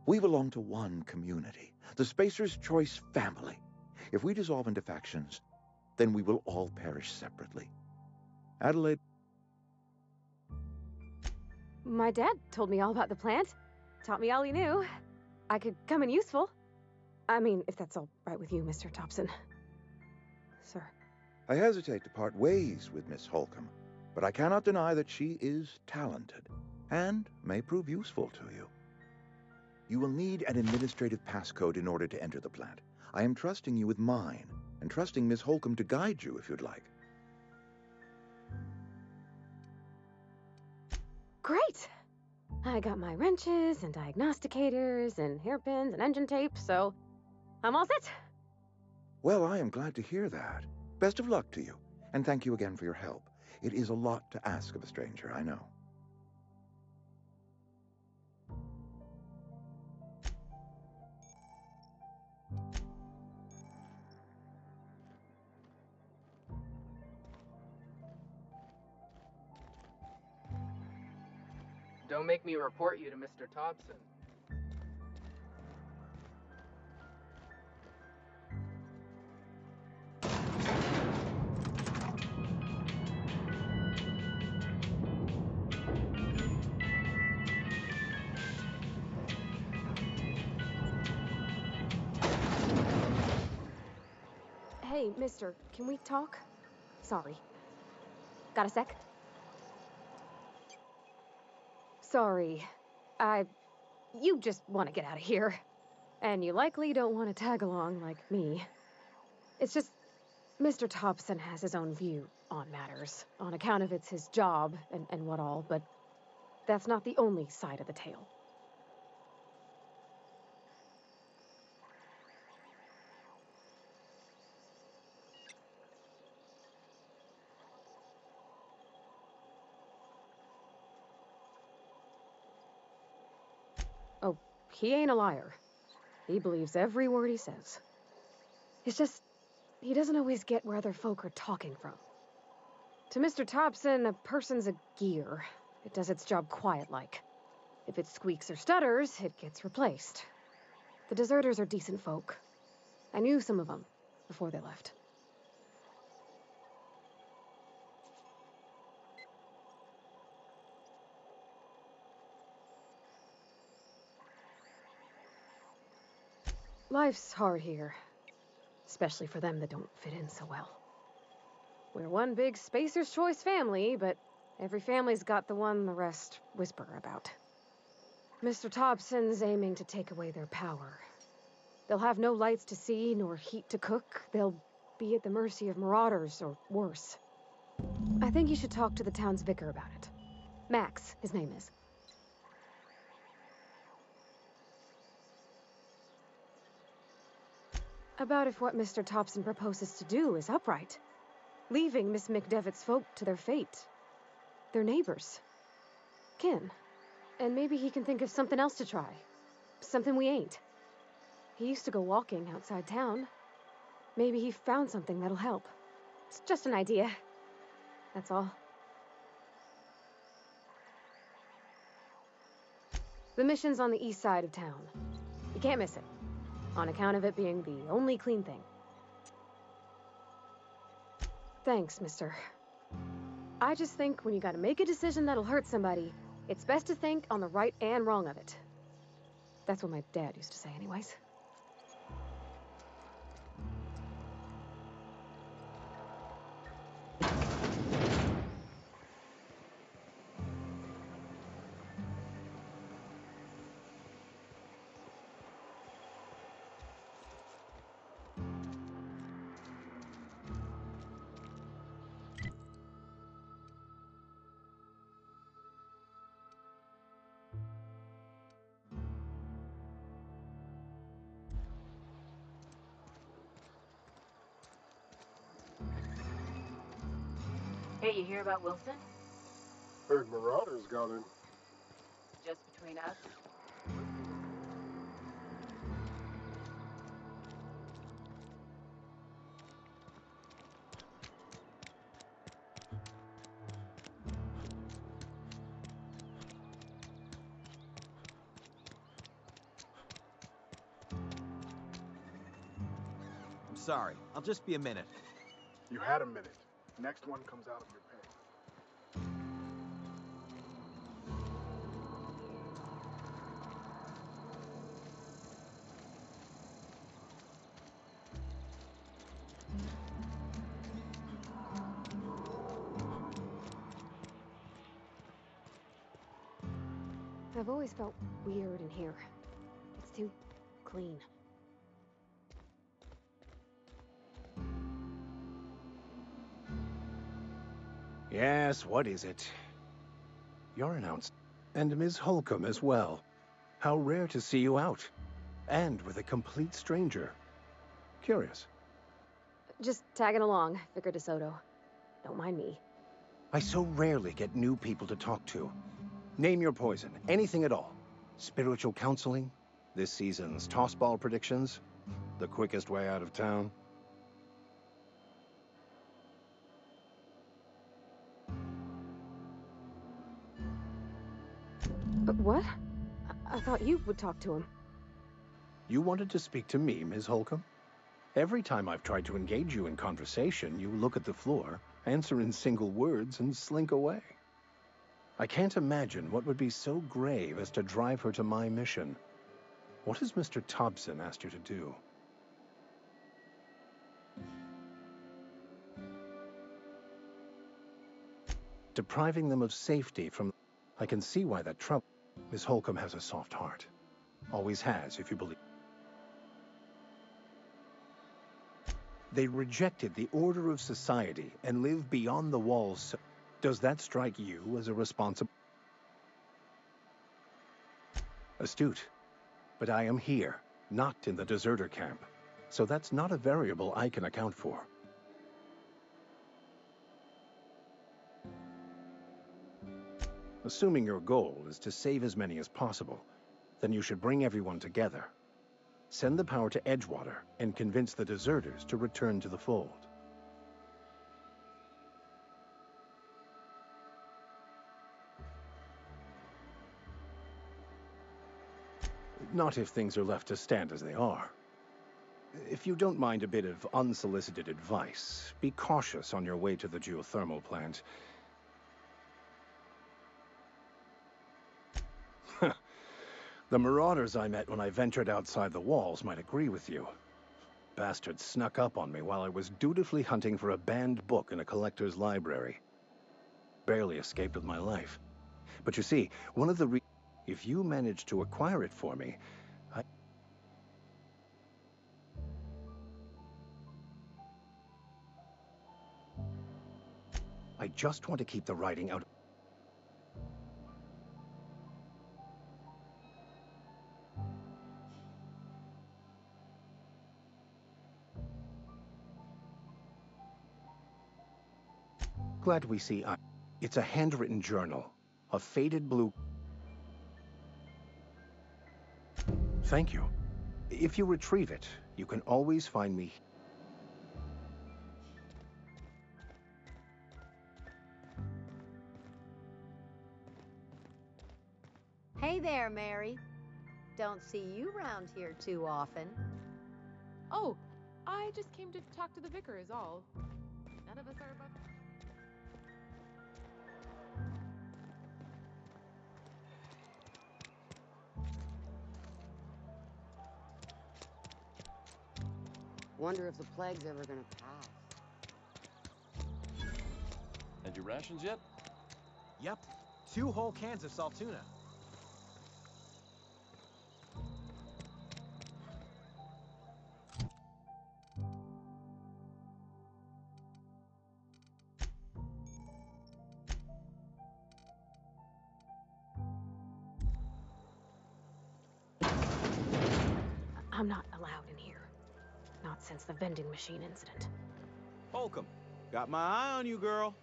We belong to one community, the Spacer's Choice family. If we dissolve into factions, then we will all perish separately. Adelaide... My dad told me all about the plant. Taught me all he knew. I could come in useful. I mean, if that's all right with you, Mr. Thompson. Sir. I hesitate to part ways with Miss Holcomb, but I cannot deny that she is talented and may prove useful to you. You will need an administrative passcode in order to enter the plant. I am trusting you with mine, and trusting Miss Holcomb to guide you if you'd like. Great! I got my wrenches and diagnosticators and hairpins and engine tape, so I'm all set. Well, I am glad to hear that. Best of luck to you, and thank you again for your help. It is a lot to ask of a stranger, I know. Don't make me report you to Mr. Thompson. Hey, mister, can we talk? Sorry. Got a sec? Sorry. You just want to get out of here. And you likely don't want to tag along like me. It's just, Mr. Thompson has his own view on matters, on account of it's his job and what all, but that's not the only side of the tale. Oh, he ain't a liar. He believes every word he says. It's just, he doesn't always get where other folk are talking from. To Mr. Thompson, a person's a gear. It does its job quiet-like. If it squeaks or stutters, it gets replaced. The deserters are decent folk. I knew some of them before they left. Life's hard here, especially for them that don't fit in so well. We're one big Spacer's Choice family, but every family's got the one the rest whisper about. Mr. Thompson's aiming to take away their power. They'll have no lights to see, nor heat to cook. They'll be at the mercy of marauders, or worse. I think you should talk to the town's vicar about it. Max, his name is. About if what Mr. Thompson proposes to do is upright. Leaving Miss McDevitt's folk to their fate. They're neighbors. Kin. And maybe he can think of something else to try. Something we ain't. He used to go walking outside town. Maybe he found something that'll help. It's just an idea. That's all. The mission's on the east side of town. You can't miss it. On account of it being the only clean thing. Thanks, mister. I just think when you gotta make a decision that'll hurt somebody, it's best to think on the right and wrong of it. That's what my dad used to say anyways. Hey, you hear about Wilson? Heard Marauders got in. Just between us? I'm sorry. I'll just be a minute. You had a minute. Next one comes out of your pay. I've always felt weird in here. It's too clean. Yes, what is it? You're announced. And Ms. Holcomb as well. How rare to see you out. And with a complete stranger. Curious. Just tagging along, Vicar DeSoto. Don't mind me. I so rarely get new people to talk to. Name your poison, anything at all. Spiritual counseling, this season's tossball predictions, the quickest way out of town. But what? I thought you would talk to him. You wanted to speak to me, Ms. Holcomb? Every time I've tried to engage you in conversation, you look at the floor, answer in single words, and slink away. I can't imagine what would be so grave as to drive her to my mission. What has Mr. Thompson asked you to do? Depriving them of safety from... I can see why that trouble. Miss Holcomb has a soft heart. Always has, if you believe. They rejected the order of society and live beyond the walls. Does that strike you as a responsible? Astute. But I am here, not in the deserter camp. So that's not a variable I can account for. Assuming your goal is to save as many as possible, then you should bring everyone together. Send the power to Edgewater and convince the deserters to return to the fold. Not if things are left to stand as they are. If you don't mind a bit of unsolicited advice, be cautious on your way to the geothermal plant. The marauders I met when I ventured outside the walls might agree with you. Bastards snuck up on me while I was dutifully hunting for a banned book in a collector's library. Barely escaped with my life. But you see, one of the if you manage to acquire it for me, I just want to keep the writing out. Glad we see. It's a handwritten journal, a faded blue. Thank you. If you retrieve it, you can always find me. Hey there, Mary. Don't see you around here too often. Oh, I just came to talk to the vicar is all. None of us are above... Wonder if the plague's ever gonna pass. Had your rations yet? Yep. 2 whole cans of salt tuna. I'm not allowed in here. Not since the vending machine incident. Holcomb, got my eye on you, girl.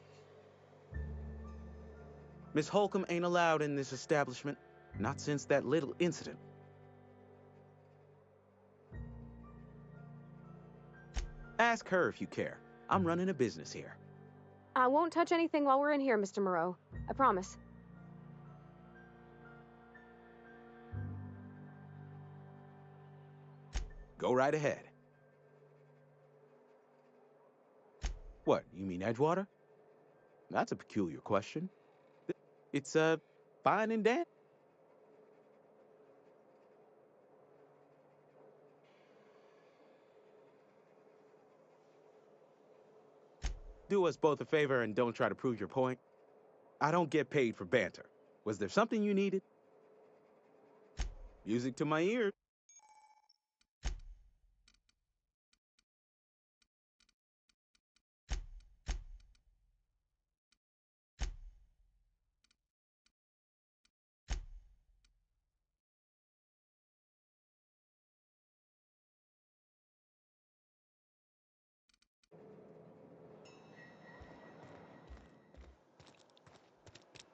Miss Holcomb ain't allowed in this establishment. Not since that little incident. Ask her if you care. I'm running a business here. I won't touch anything while we're in here, Mr. Moreau. I promise. Go right ahead. What, you mean Edgewater? That's a peculiar question. It's, fine and dandy. Do us both a favor and don't try to prove your point. I don't get paid for banter. Was there something you needed? Music to my ears.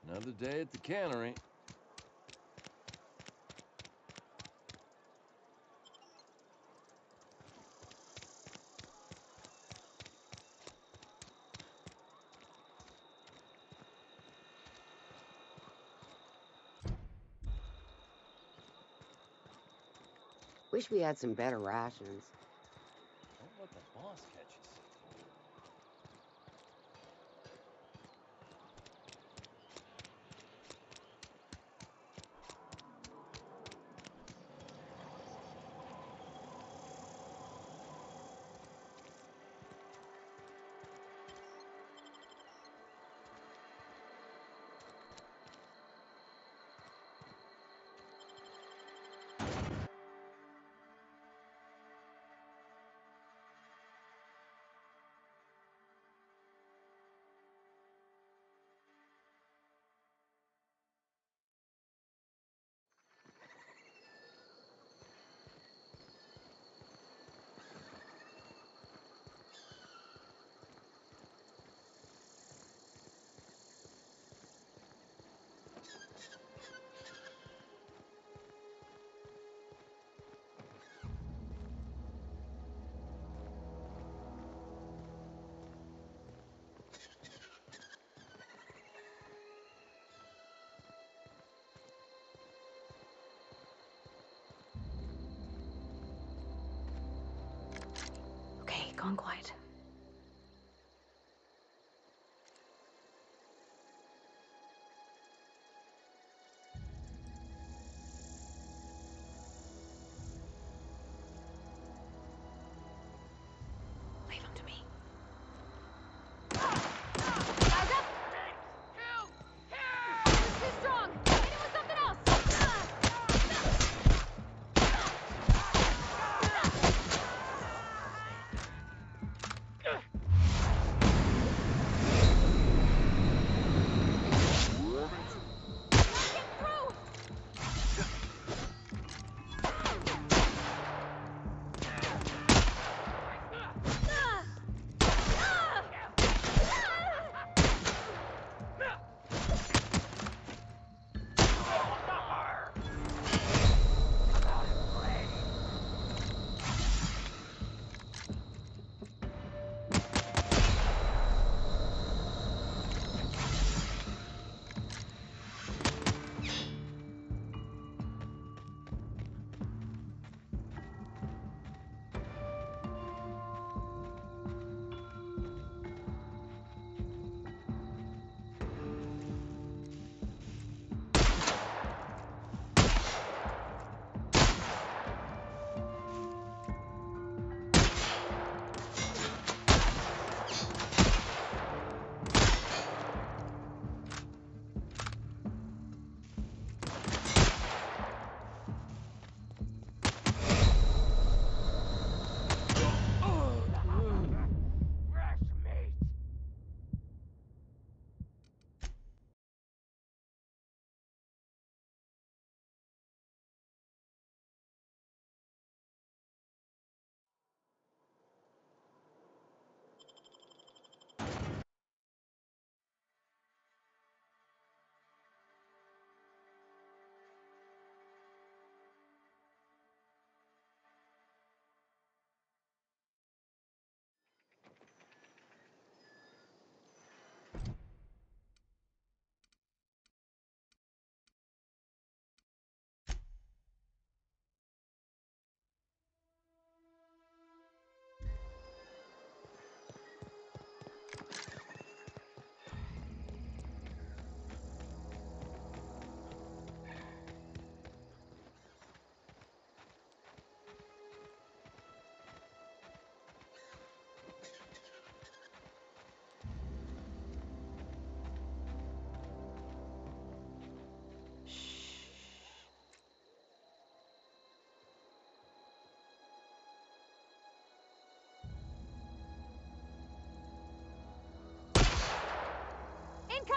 Another day at the cannery. Wish we had some better rations. Don't let the boss catch you.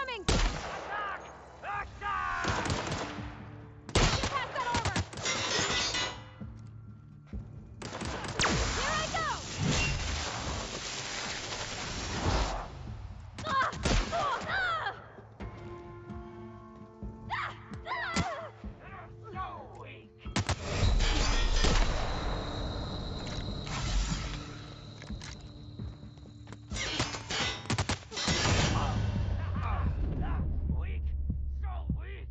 Incoming! Get past that armor! Here I go! Ah! Ah! Ah! So weak. Weak. So weak.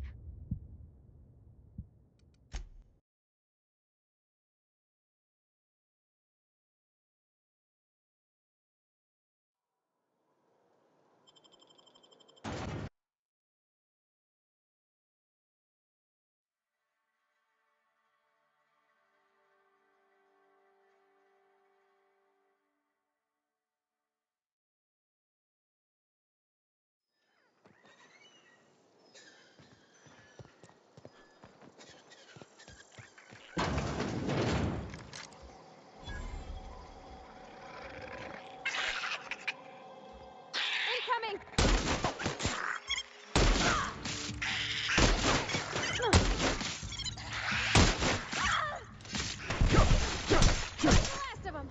Incoming! The last of them.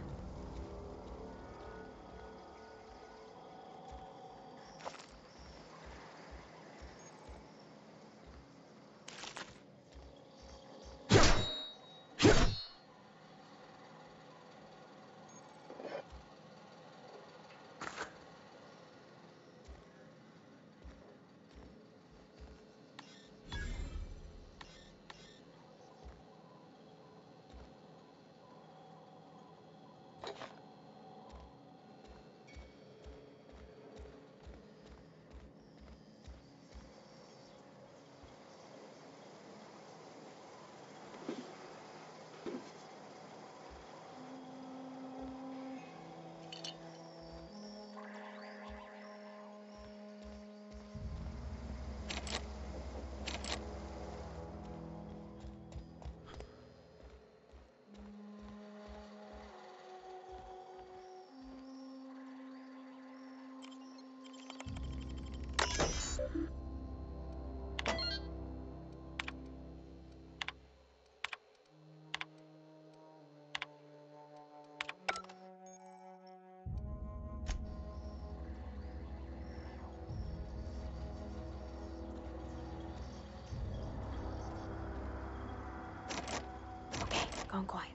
Gone quiet.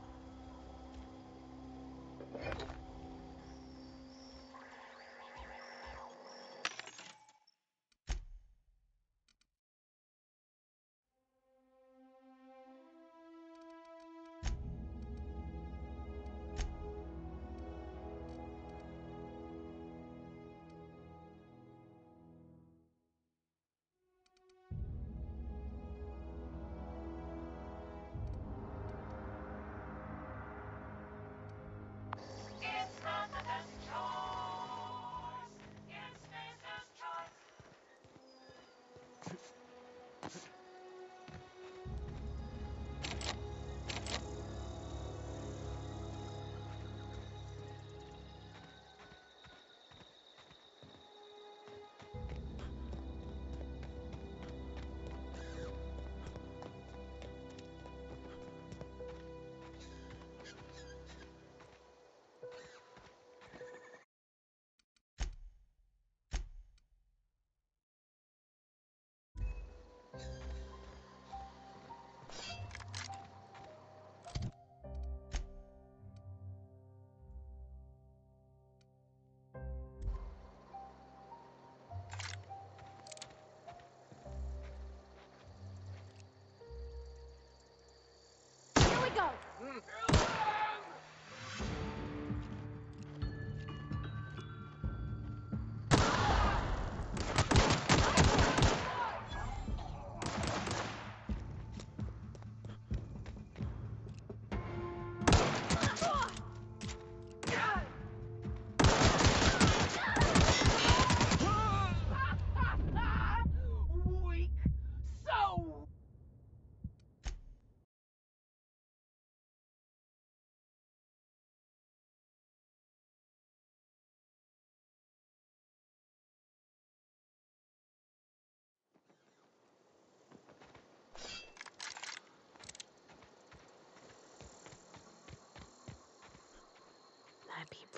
Here we go!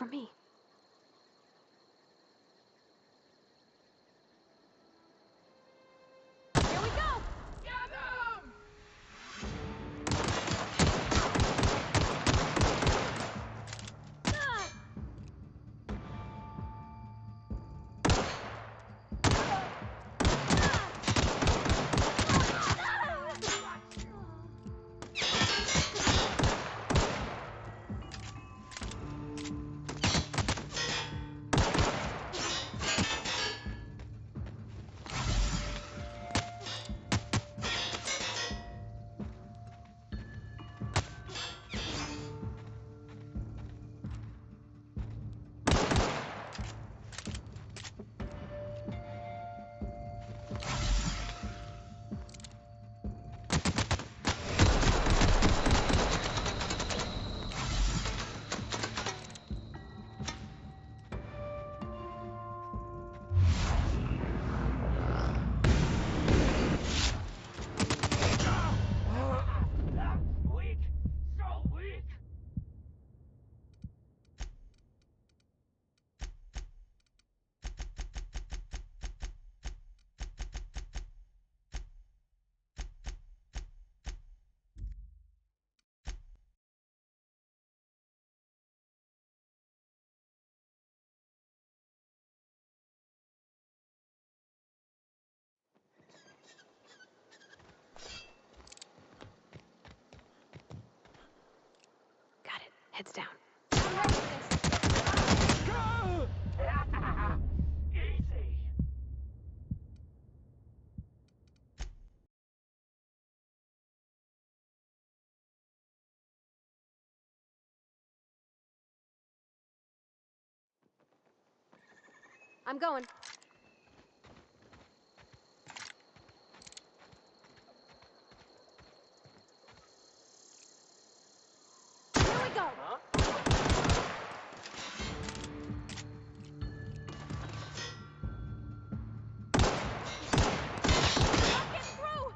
for me. Here we go! Get him! Weak! So weak! Got it. Heads down. Easy! I'm going. Here we go. Get through!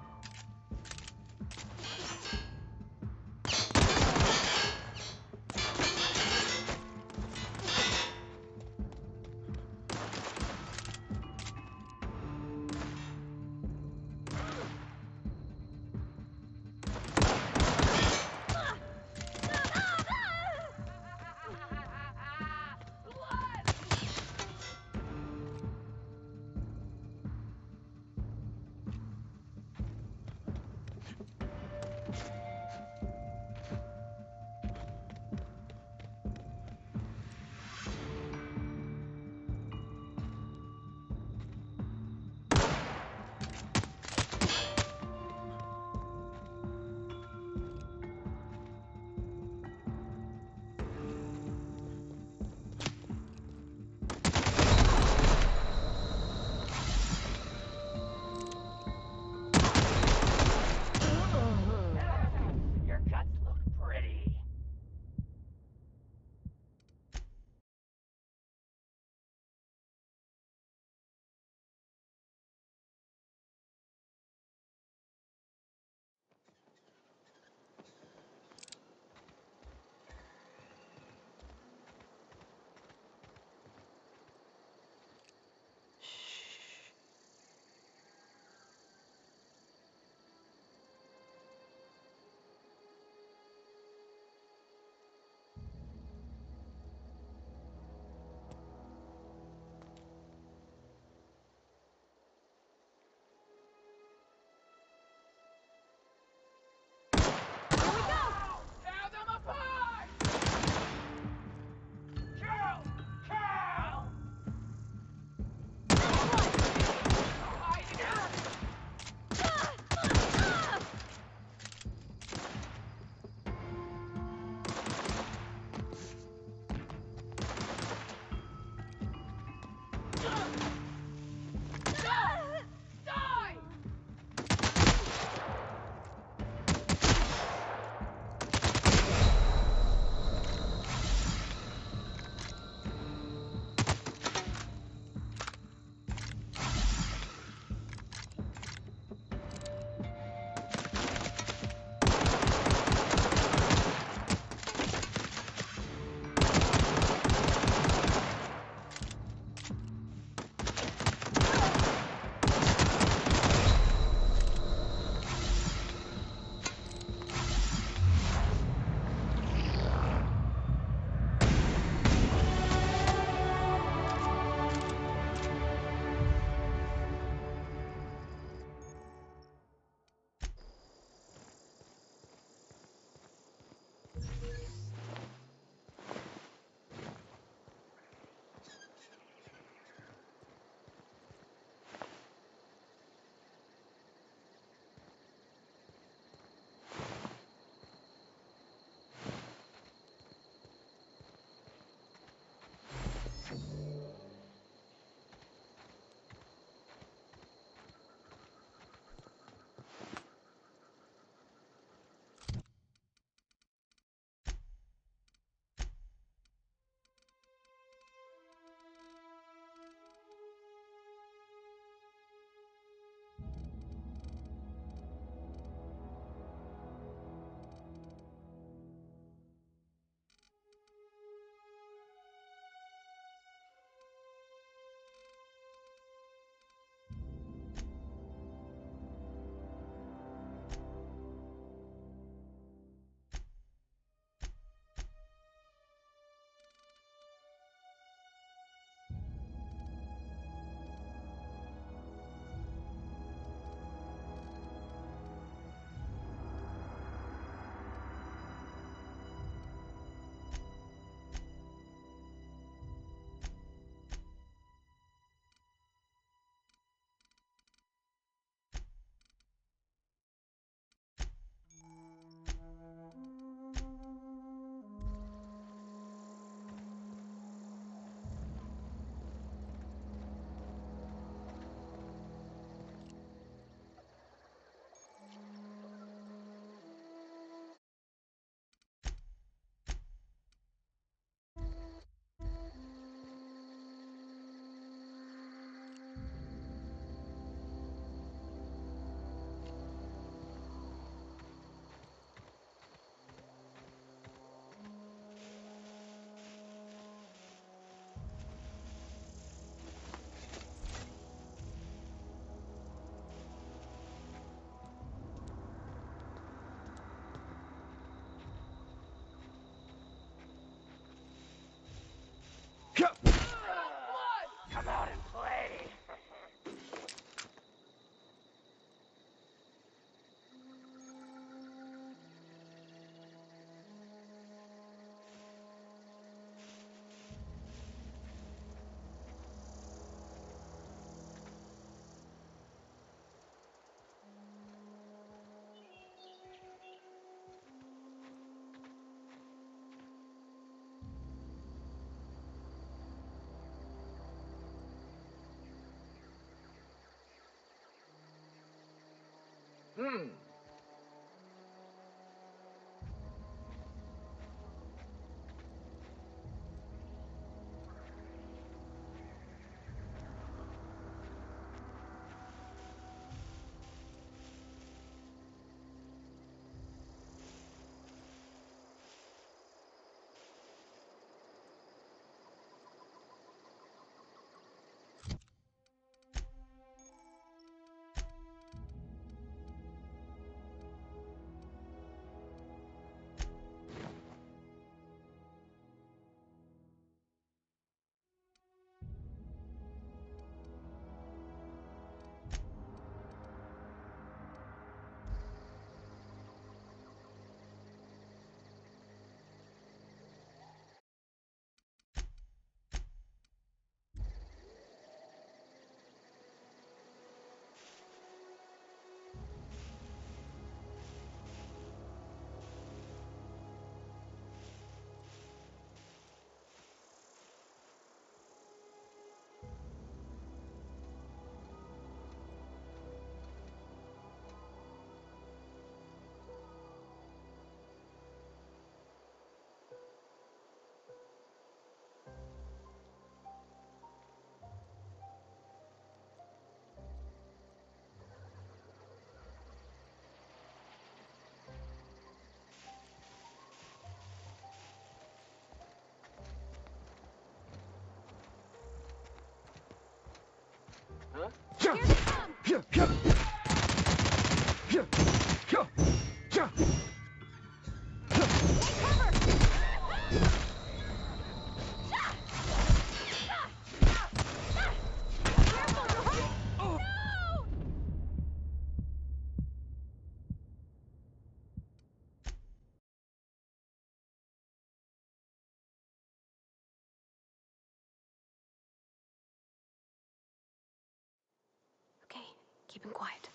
Okay, keep him quiet.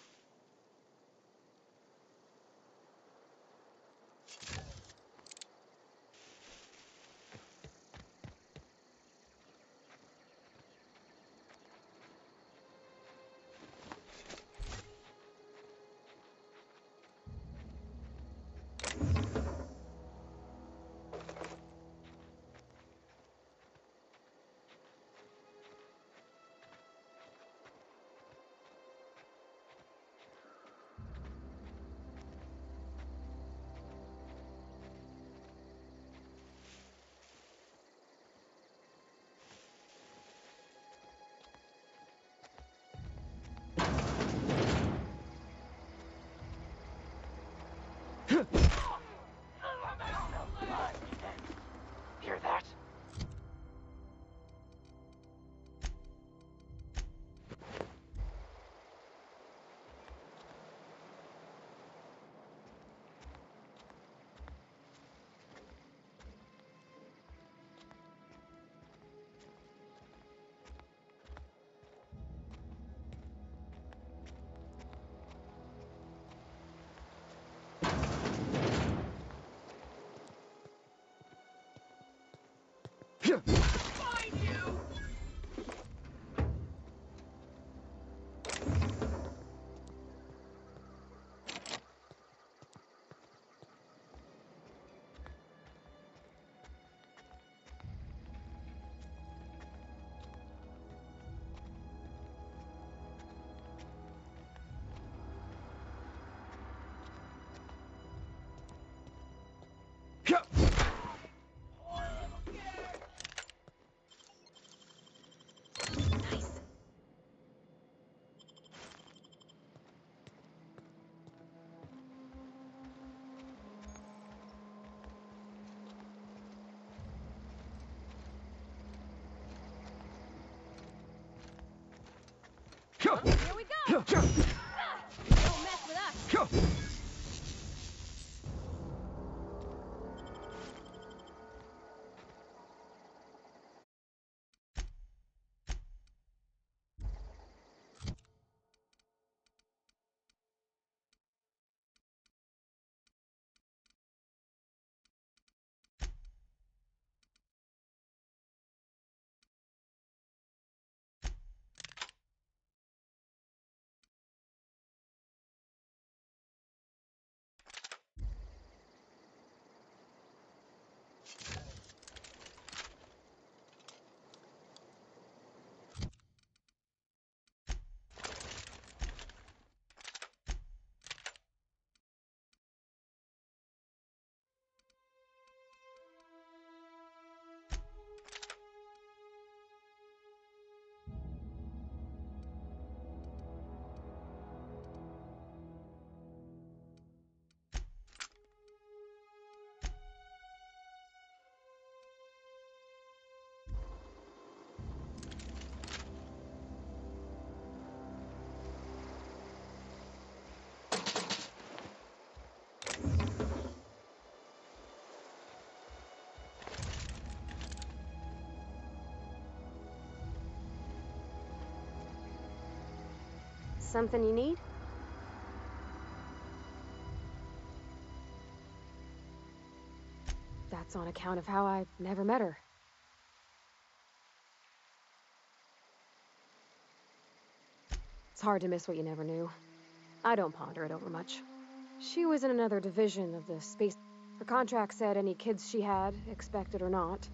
Hear that? Find you! Here we go! Don't mess with us! something you need? That's on account of how I never met her. It's hard to miss what you never knew. I don't ponder it over much. She was in another division of the space. Her contract said any kids she had, expected or not,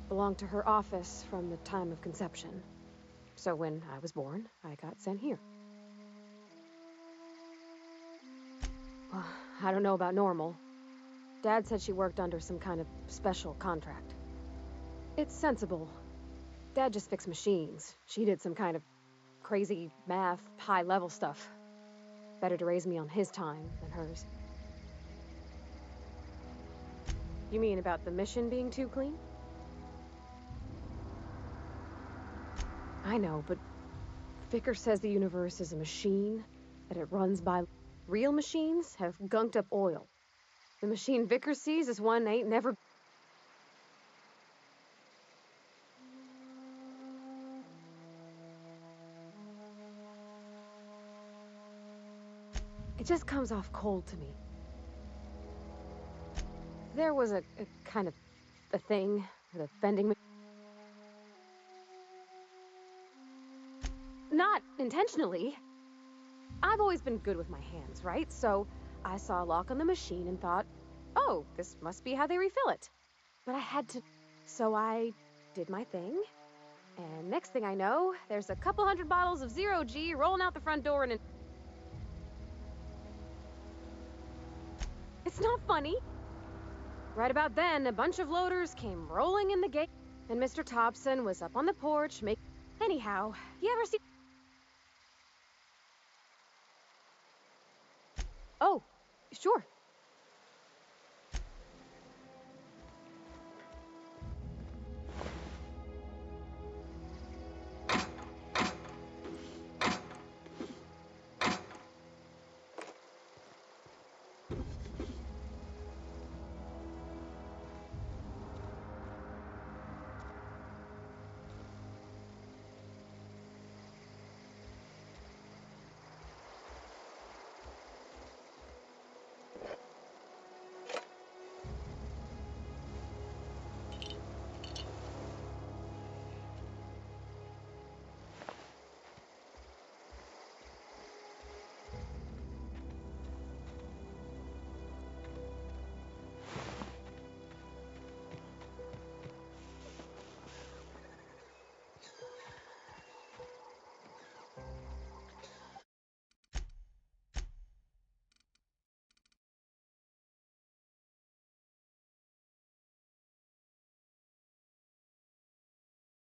belonged to her office from the time of conception. So when I was born, I got sent here. Well, I don't know about normal. Dad said she worked under some kind of special contract. It's sensible. Dad just fixed machines. She did some kind of crazy math, high-level stuff. Better to raise me on his time than hers. You mean about the mission being too clean? I know, but Vicker says the universe is a machine, that it runs by... Real machines have gunked up oil. The machine Vicker sees is one ain't never... It just comes off cold to me. There was a kind of a thing with a vending... Not intentionally. I've always been good with my hands, right? So I saw a lock on the machine and thought, oh, this must be how they refill it. But I had to... So I did my thing. And next thing I know, there's a couple hundred bottles of 0G rolling out the front door and... It's not funny. Right about then, a bunch of loaders came rolling in the gate, and Mr. Thompson was up on the porch Anyhow, you ever see... Oh, sure.